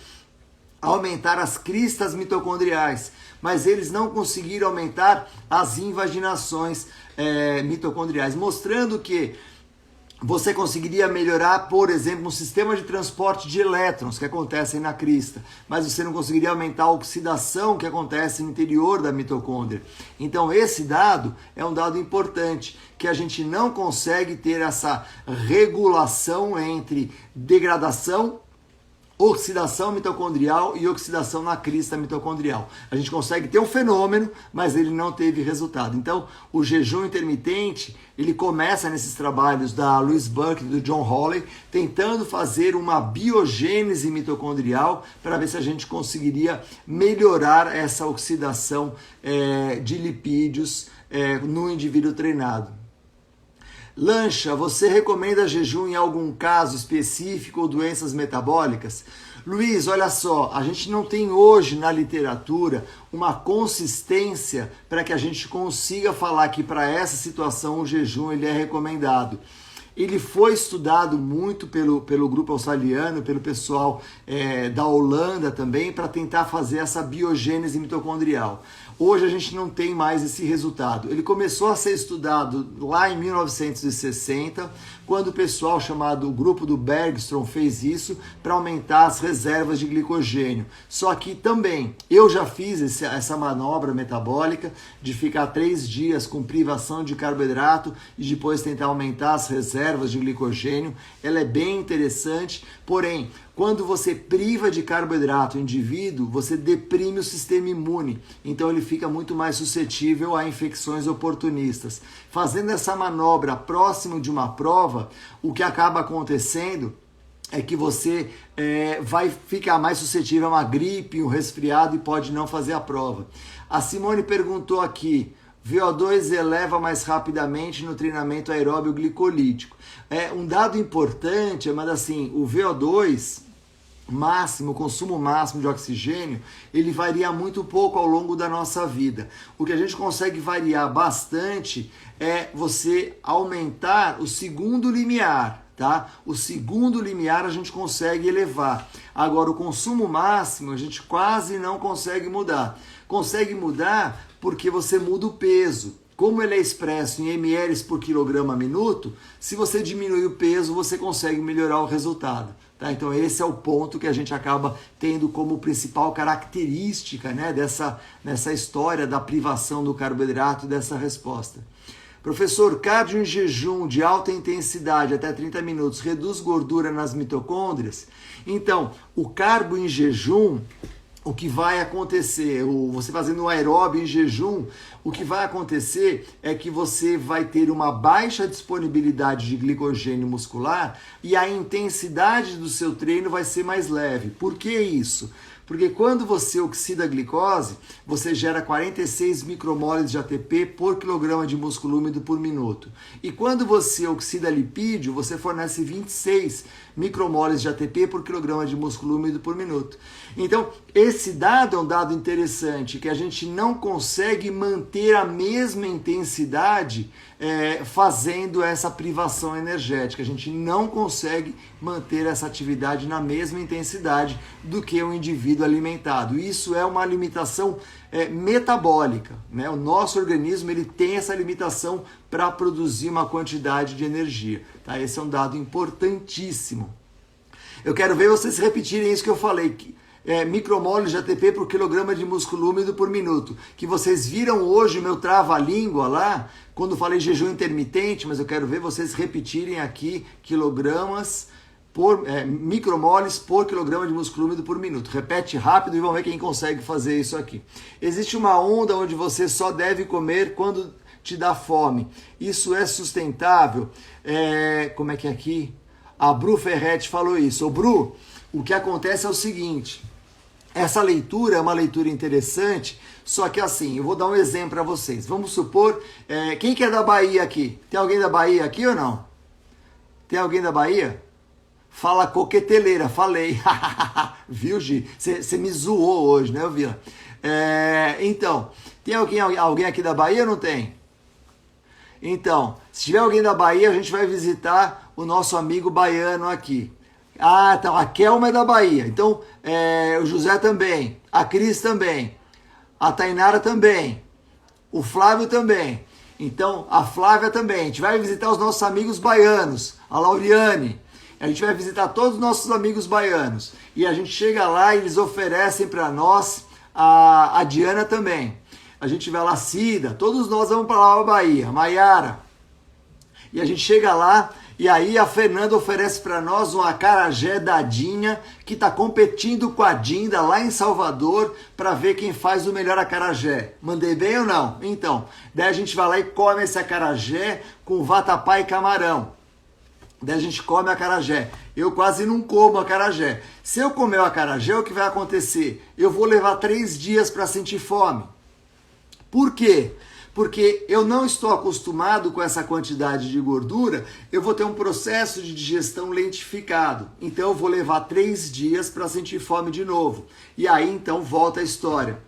aumentar as cristas mitocondriais, mas eles não conseguiram aumentar as invaginações mitocondriais, mostrando que você conseguiria melhorar, por exemplo, um sistema de transporte de elétrons que acontecem na crista, mas você não conseguiria aumentar a oxidação que acontece no interior da mitocôndria. Então esse dado é um dado importante, que a gente não consegue ter essa regulação entre degradação, oxidação mitocondrial e oxidação na crista mitocondrial. A gente consegue ter um fenômeno, mas ele não teve resultado. Então, o jejum intermitente, ele começa nesses trabalhos da Louise Burke e do John Hawley, tentando fazer uma biogênese mitocondrial para ver se a gente conseguiria melhorar essa oxidação de lipídios no indivíduo treinado. Lancha, você recomenda jejum em algum caso específico ou doenças metabólicas? Luiz, olha só, a gente não tem hoje na literatura uma consistência para que a gente consiga falar que para essa situação o jejum ele é recomendado. Ele foi estudado muito pelo grupo australiano, pelo pessoal da Holanda também, para tentar fazer essa biogênese mitocondrial. Hoje a gente não tem mais esse resultado. Ele começou a ser estudado lá em 1960, quando o pessoal chamado o grupo do Bergstrom fez isso para aumentar as reservas de glicogênio. Só que também eu já fiz essa manobra metabólica de ficar 3 dias com privação de carboidrato e depois tentar aumentar as reservas de glicogênio. Ela é bem interessante, porém, quando você priva de carboidrato o indivíduo, você deprime o sistema imune. Então ele fica muito mais suscetível a infecções oportunistas. Fazendo essa manobra próximo de uma prova, o que acaba acontecendo é que você vai ficar mais suscetível a uma gripe, um resfriado e pode não fazer a prova. A Simone perguntou aqui: VO2 eleva mais rapidamente no treinamento aeróbio glicolítico. Um dado importante, mas assim, o VO2 máximo, o consumo máximo de oxigênio, ele varia muito pouco ao longo da nossa vida. O que a gente consegue variar bastante é você aumentar o segundo limiar, tá? O segundo limiar a gente consegue elevar. Agora, o consumo máximo a gente quase não consegue mudar. Consegue mudar porque você muda o peso. como ele é expresso em ml por quilograma minuto, se você diminuir o peso, você consegue melhorar o resultado. Tá? Então esse é o ponto que a gente acaba tendo como principal característica, né, nessa história da privação do carboidrato, dessa resposta. Professor, cardio em jejum de alta intensidade até 30 minutos reduz gordura nas mitocôndrias? Então, o carbo em jejum, o que vai acontecer, você fazendo um aeróbio em jejum, o que vai acontecer é que você vai ter uma baixa disponibilidade de glicogênio muscular e a intensidade do seu treino vai ser mais leve. Por que isso? Porque quando você oxida a glicose, você gera 46 micromoles de ATP por quilograma de músculo úmido por minuto. E quando você oxida lipídio, você fornece 26 micromoles de ATP por quilograma de músculo úmido por minuto. Então, esse dado é um dado interessante, que a gente não consegue manter a mesma intensidade fazendo essa privação energética. A gente não consegue manter essa atividade na mesma intensidade do que um indivíduo alimentado. Isso é uma limitação metabólica, né? O nosso organismo ele tem essa limitação para produzir uma quantidade de energia. Tá? Esse é um dado importantíssimo. Eu quero ver vocês repetirem isso que eu falei. Micromoles de ATP por quilograma de músculo úmido por minuto. Que vocês viram hoje o meu trava-língua lá, quando falei jejum intermitente, mas eu quero ver vocês repetirem aqui micromoles por quilograma de músculo úmido por minuto. Repete rápido e vamos ver quem consegue fazer isso aqui. Existe uma onda onde você só deve comer quando te dá fome. Isso é sustentável? Como é que é aqui? A Bru Ferretti falou isso. Ô Bru, o que acontece é o seguinte, essa leitura é uma leitura interessante, só que assim, eu vou dar um exemplo para vocês. Vamos supor, quem que é da Bahia aqui? Tem alguém da Bahia aqui ou não? Tem alguém da Bahia? Fala coqueteleira, falei. Viu, Gi? Você me zoou hoje, né, Vila? Então, tem alguém aqui da Bahia ou não tem? Então, se tiver alguém da Bahia, a gente vai visitar o nosso amigo baiano aqui. Ah, então a Kelma é da Bahia. Então, o José também. A Cris também. A Tainara também. O Flávio também. Então, a Flávia também. A gente vai visitar os nossos amigos baianos. A Lauriane. A gente vai visitar todos os nossos amigos baianos. E a gente chega lá e eles oferecem para nós, a Diana também. A gente vai lá, Cida. Todos nós vamos para lá, a Bahia. Maiara. E a gente chega lá. E aí a Fernanda oferece para nós um acarajé da Dinha, que está competindo com a Dinda lá em Salvador para ver quem faz o melhor acarajé. Mandei bem ou não? Então, daí a gente vai lá e come esse acarajé com vatapá e camarão. Daí a gente come acarajé. Eu quase não como acarajé. Se eu comer o acarajé, o que vai acontecer? Eu vou levar 3 dias para sentir fome. Por quê? Porque eu não estou acostumado com essa quantidade de gordura, eu vou ter um processo de digestão lentificado. Então eu vou levar 3 dias para sentir fome de novo. E aí então volta a história.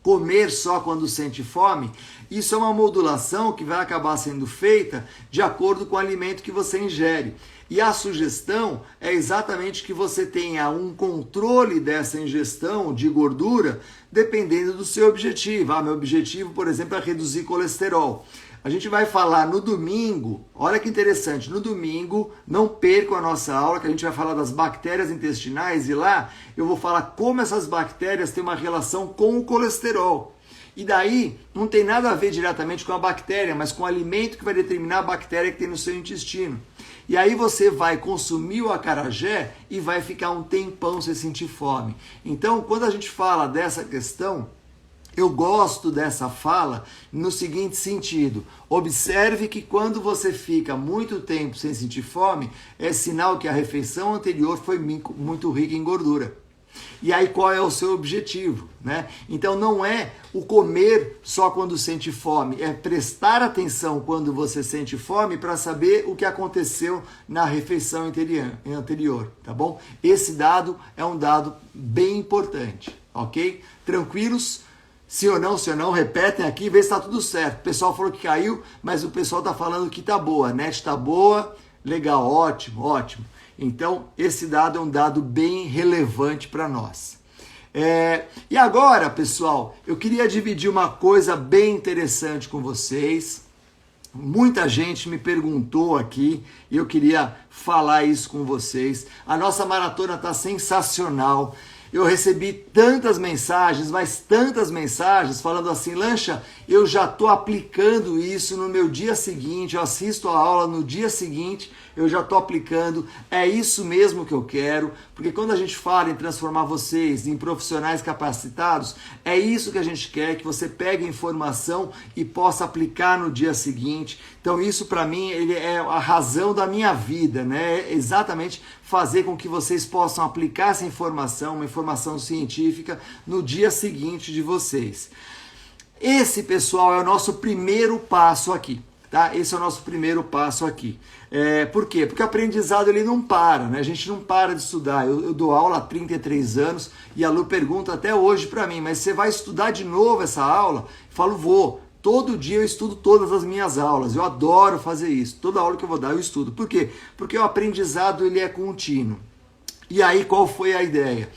Comer só quando sente fome, isso é uma modulação que vai acabar sendo feita de acordo com o alimento que você ingere. E a sugestão é exatamente que você tenha um controle dessa ingestão de gordura dependendo do seu objetivo. Meu objetivo, por exemplo, é reduzir colesterol. A gente vai falar no domingo, olha que interessante, no domingo, não percam a nossa aula, que a gente vai falar das bactérias intestinais e lá eu vou falar como essas bactérias têm uma relação com o colesterol. E daí não tem nada a ver diretamente com a bactéria, mas com o alimento que vai determinar a bactéria que tem no seu intestino. E aí você vai consumir o acarajé e vai ficar um tempão sem sentir fome. Então, quando a gente fala dessa questão, eu gosto dessa fala no seguinte sentido. Observe que quando você fica muito tempo sem sentir fome, é sinal que a refeição anterior foi muito rica em gordura. E aí qual é o seu objetivo, né? Então não é o comer só quando sente fome, é prestar atenção quando você sente fome para saber o que aconteceu na refeição anterior, tá bom? Esse dado é um dado bem importante, ok? Tranquilos? Sim ou não, repetem aqui, vê se está tudo certo. O pessoal falou que caiu, mas o pessoal está falando que está boa, a net está boa, legal, ótimo, ótimo. Então, esse dado é um dado bem relevante para nós. E agora, pessoal, eu queria dividir uma coisa bem interessante com vocês. Muita gente me perguntou aqui e eu queria falar isso com vocês. A nossa maratona está sensacional. Eu recebi tantas mensagens, mas tantas mensagens falando assim, Lancha, eu já estou aplicando isso no meu dia seguinte, eu assisto a aula no dia seguinte, eu já estou aplicando, é isso mesmo que eu quero, porque quando a gente fala em transformar vocês em profissionais capacitados, é isso que a gente quer, que você pegue a informação e possa aplicar no dia seguinte. Então isso para mim ele é a razão da minha vida, né? É exatamente fazer com que vocês possam aplicar essa informação, uma informação científica, no dia seguinte de vocês. Esse, pessoal, é o nosso primeiro passo aqui, tá? Esse é o nosso primeiro passo aqui. Por quê? Porque o aprendizado ele não para, né? A gente não para de estudar. Eu dou aula há 33 anos e a Lu pergunta até hoje para mim, mas você vai estudar de novo essa aula? Eu falo, vou. Todo dia eu estudo todas as minhas aulas, eu adoro fazer isso. Toda aula que eu vou dar eu estudo. Por quê? Porque o aprendizado ele é contínuo. E aí qual foi a ideia?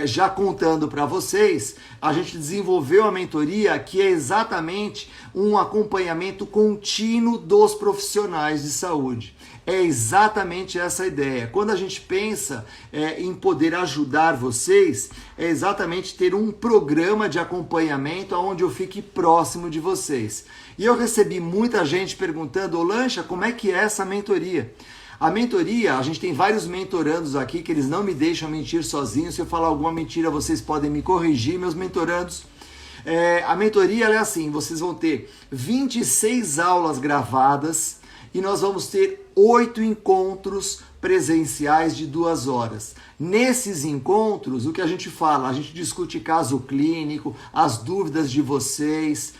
Já contando para vocês, a gente desenvolveu a mentoria que é exatamente um acompanhamento contínuo dos profissionais de saúde. É exatamente essa a ideia. Quando a gente pensa em poder ajudar vocês, é exatamente ter um programa de acompanhamento onde eu fique próximo de vocês. E eu recebi muita gente perguntando, Lancha, como é que é essa mentoria? A mentoria, a gente tem vários mentorandos aqui que eles não me deixam mentir sozinhos. Se eu falar alguma mentira, vocês podem me corrigir, meus mentorandos. A mentoria ela é assim, vocês vão ter 26 aulas gravadas e nós vamos ter 8 encontros presenciais de 2 horas. Nesses encontros, o que a gente fala? A gente discute caso clínico, as dúvidas de vocês.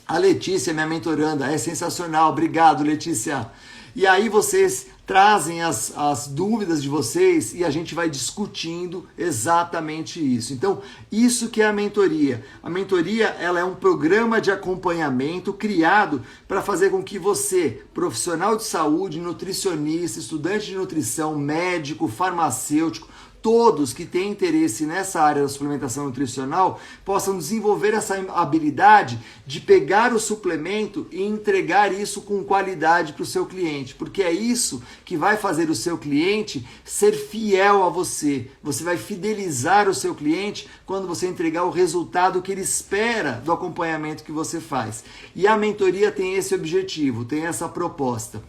A Letícia, minha mentoranda, é sensacional. Obrigado, Letícia. E aí vocês trazem as dúvidas de vocês e a gente vai discutindo exatamente isso. Então, isso que é a mentoria. A mentoria ela é um programa de acompanhamento criado para fazer com que você, profissional de saúde, nutricionista, estudante de nutrição, médico, farmacêutico, todos que têm interesse nessa área da suplementação nutricional possam desenvolver essa habilidade de pegar o suplemento e entregar isso com qualidade para o seu cliente, porque é isso que vai fazer o seu cliente ser fiel a você. Você vai fidelizar o seu cliente quando você entregar o resultado que ele espera do acompanhamento que você faz. E a mentoria tem esse objetivo, tem essa proposta.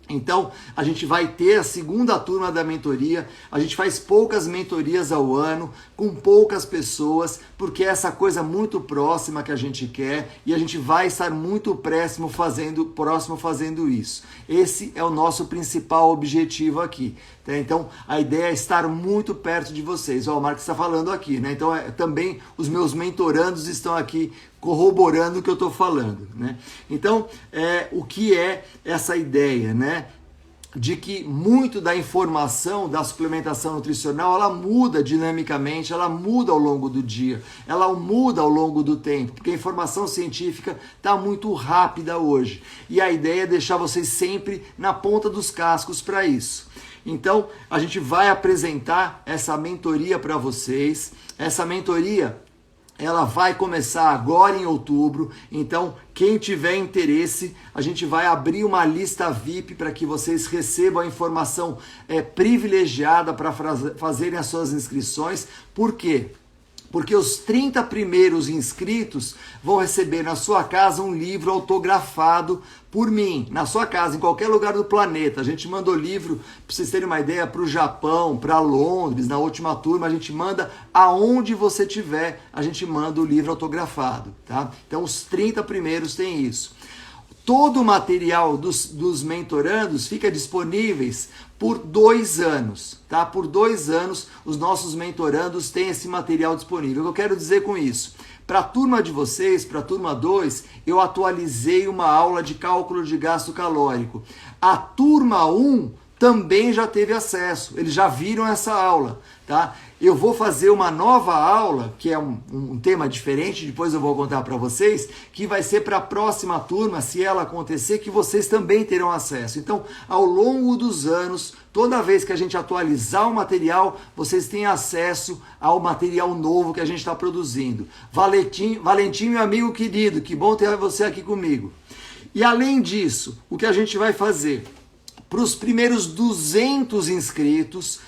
Então, a gente vai ter a segunda turma da mentoria, a gente faz poucas mentorias ao ano, com poucas pessoas, porque é essa coisa muito próxima que a gente quer e a gente vai estar muito próximo fazendo isso. Esse é o nosso principal objetivo aqui. Tá? Então, a ideia é estar muito perto de vocês. O Marcos está falando aqui, né? Então, também os meus mentorandos estão aqui corroborando o que eu estou falando, né? Então, o que é essa ideia, né? De que muito da informação da suplementação nutricional, ela muda dinamicamente, ela muda ao longo do dia, ela muda ao longo do tempo, porque a informação científica está muito rápida hoje. E a ideia é deixar vocês sempre na ponta dos cascos para isso. Então, a gente vai apresentar essa mentoria para vocês. Essa mentoria ela vai começar agora em outubro, então quem tiver interesse, a gente vai abrir uma lista VIP para que vocês recebam a informação privilegiada para fazerem as suas inscrições. Por quê? Porque os 30 primeiros inscritos vão receber na sua casa um livro autografado por mim, na sua casa, em qualquer lugar do planeta. A gente mandou livro, para vocês terem uma ideia, para o Japão, para Londres, na última turma, a gente manda aonde você estiver, a gente manda o livro autografado, tá? Então os 30 primeiros têm isso. Todo o material dos mentorandos fica disponíveis por 2 anos, tá? Por 2 anos os nossos mentorandos têm esse material disponível. O que eu quero dizer com isso? Para a turma de vocês, para a turma 2, eu atualizei uma aula de cálculo de gasto calórico. A turma 1 também já teve acesso, eles já viram essa aula, tá? Eu vou fazer uma nova aula, que é um tema diferente, depois eu vou contar para vocês, que vai ser para a próxima turma, se ela acontecer, que vocês também terão acesso. Então, ao longo dos anos, toda vez que a gente atualizar o material, vocês têm acesso ao material novo que a gente está produzindo. Valentim, meu amigo querido, que bom ter você aqui comigo. E além disso, o que a gente vai fazer? Para os primeiros 200 inscritos,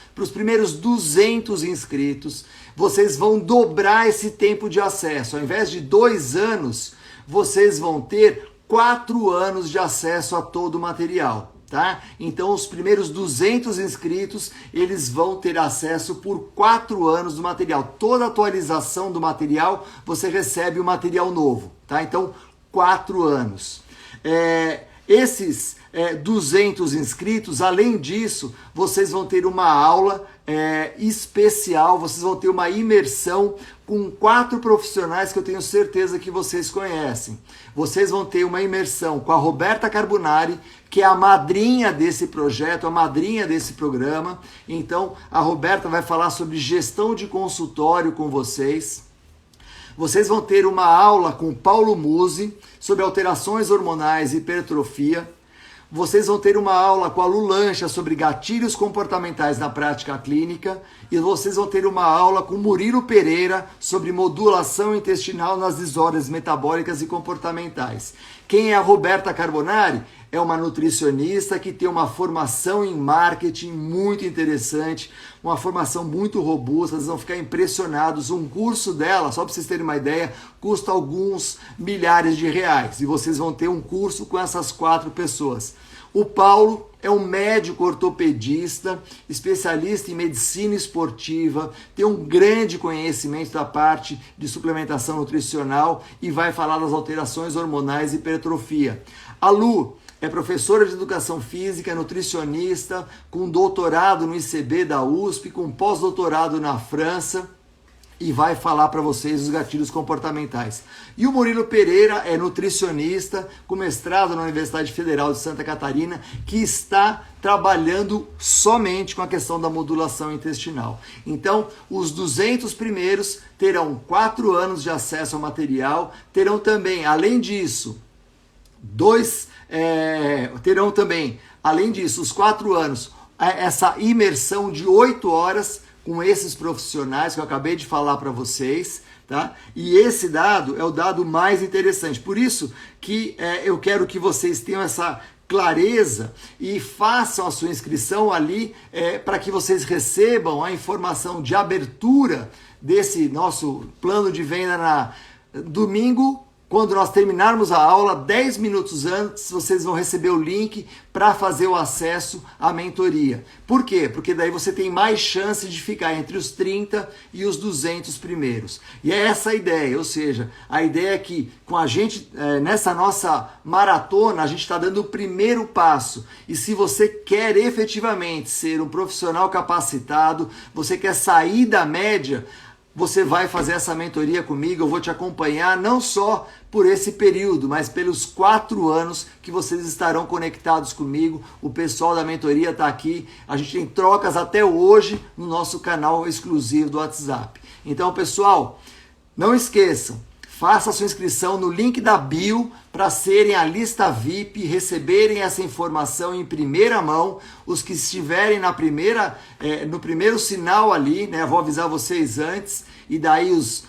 vocês vão dobrar esse tempo de acesso. Ao invés de 2 anos, vocês vão ter 4 anos de acesso a todo o material, tá? Então, os primeiros 200 inscritos, eles vão ter acesso por 4 anos do material. Toda atualização do material, você recebe o material novo, tá? Então, 4 anos. Esses 200 inscritos, além disso, vocês vão ter uma aula especial, vocês vão ter uma imersão com 4 profissionais que eu tenho certeza que vocês conhecem. Vocês vão ter uma imersão com a Roberta Carbonari, que é a madrinha desse projeto, a madrinha desse programa. Então, a Roberta vai falar sobre gestão de consultório com vocês. Vocês vão ter uma aula com o Paulo Musi sobre alterações hormonais e hipertrofia. Vocês vão ter uma aula com a Lu Lancha sobre gatilhos comportamentais na prática clínica. E vocês vão ter uma aula com o Murilo Pereira sobre modulação intestinal nas desordens metabólicas e comportamentais. Quem é a Roberta Carbonari? É uma nutricionista que tem uma formação em marketing muito interessante, uma formação muito robusta, vocês vão ficar impressionados. Um curso dela, só para vocês terem uma ideia, custa alguns milhares de reais. E vocês vão ter um curso com essas 4 pessoas. O Paulo é um médico ortopedista, especialista em medicina esportiva, tem um grande conhecimento da parte de suplementação nutricional e vai falar das alterações hormonais e hipertrofia. A Lu é professora de educação física, nutricionista, com doutorado no ICB da USP, com pós-doutorado na França, e vai falar para vocês os gatilhos comportamentais. E o Murilo Pereira é nutricionista, com mestrado na Universidade Federal de Santa Catarina, que está trabalhando somente com a questão da modulação intestinal. Então, os 200 primeiros terão 4 anos de acesso ao material, terão também, além disso, terão também, além disso, os 4 anos, essa imersão de 8 horas com esses profissionais que eu acabei de falar para vocês, tá? E esse dado é o dado mais interessante. Por isso que eu quero que vocês tenham essa clareza e façam a sua inscrição ali para que vocês recebam a informação de abertura desse nosso plano de venda na domingo. Quando nós terminarmos a aula, 10 minutos antes, vocês vão receber o link para fazer o acesso à mentoria. Por quê? Porque daí você tem mais chance de ficar entre os 30 e os 200 primeiros. E é essa a ideia, ou seja, a ideia é que com a gente, nessa nossa maratona, a gente está dando o primeiro passo. E se você quer efetivamente ser um profissional capacitado, você quer sair da média, você vai fazer essa mentoria comigo, eu vou te acompanhar não só por esse período, mas pelos 4 anos que vocês estarão conectados comigo. O pessoal da mentoria está aqui, a gente tem trocas até hoje no nosso canal exclusivo do WhatsApp. Então, pessoal, não esqueçam, faça a sua inscrição no link da bio para serem a lista VIP, receberem essa informação em primeira mão. Os que estiverem no primeiro sinal ali, né? Vou avisar vocês antes, e daí os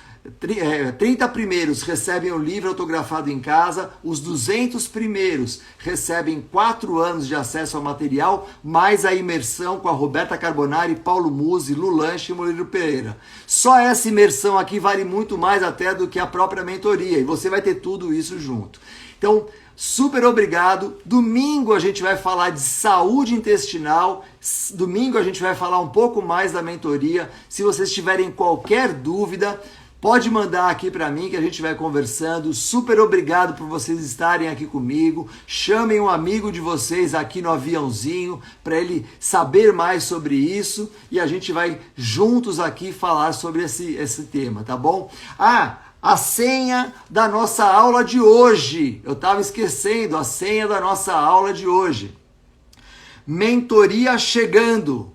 30 primeiros recebem o livro autografado em casa, os 200 primeiros recebem 4 anos de acesso ao material, mais a imersão com a Roberta Carbonari, Paulo Musi, Lu Lancha e Murilo Pereira. Só essa imersão aqui vale muito mais até do que a própria mentoria, e você vai ter tudo isso junto. Então, super obrigado. Domingo a gente vai falar de saúde intestinal. Domingo a gente vai falar um pouco mais da mentoria. Se vocês tiverem qualquer dúvida, pode mandar aqui para mim que a gente vai conversando. Super obrigado por vocês estarem aqui comigo. Chamem um amigo de vocês aqui no aviãozinho para ele saber mais sobre isso e a gente vai juntos aqui falar sobre esse tema, tá bom? A senha da nossa aula de hoje. Eu estava esquecendo a senha da nossa aula de hoje. Mentoria chegando.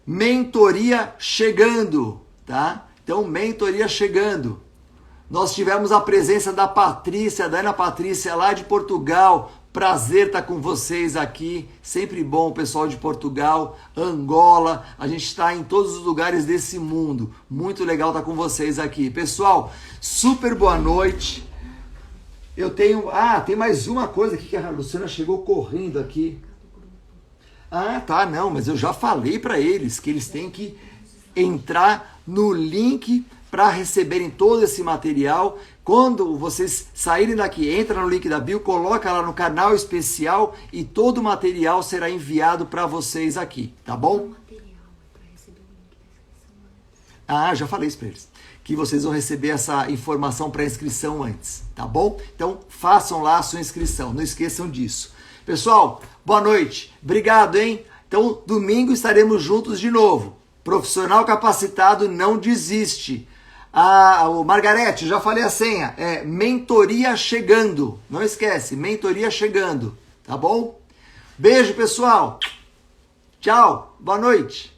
Mentoria chegando, tá? Então, mentoria chegando. Nós tivemos a presença da Patrícia, da Ana Patrícia, lá de Portugal. Prazer estar com vocês aqui. Sempre bom, pessoal de Portugal, Angola. A gente está em todos os lugares desse mundo. Muito legal estar com vocês aqui. Pessoal, super boa noite. Eu tenho... tem mais uma coisa aqui que a Luciana chegou correndo aqui. Tá, não, mas eu já falei para eles que eles têm que entrar no link para receberem todo esse material. Quando vocês saírem daqui, entra no link da bio, coloca lá no canal especial e todo o material será enviado para vocês aqui, tá bom? Já falei isso para eles, que vocês vão receber essa informação para inscrição antes, tá bom? Então façam lá a sua inscrição, não esqueçam disso. Pessoal, boa noite, obrigado, hein? Então domingo estaremos juntos de novo. Profissional capacitado não desiste. O Margarete, já falei a senha, é mentoria chegando. Não esquece, mentoria chegando, tá bom? Beijo, pessoal. Tchau, boa noite.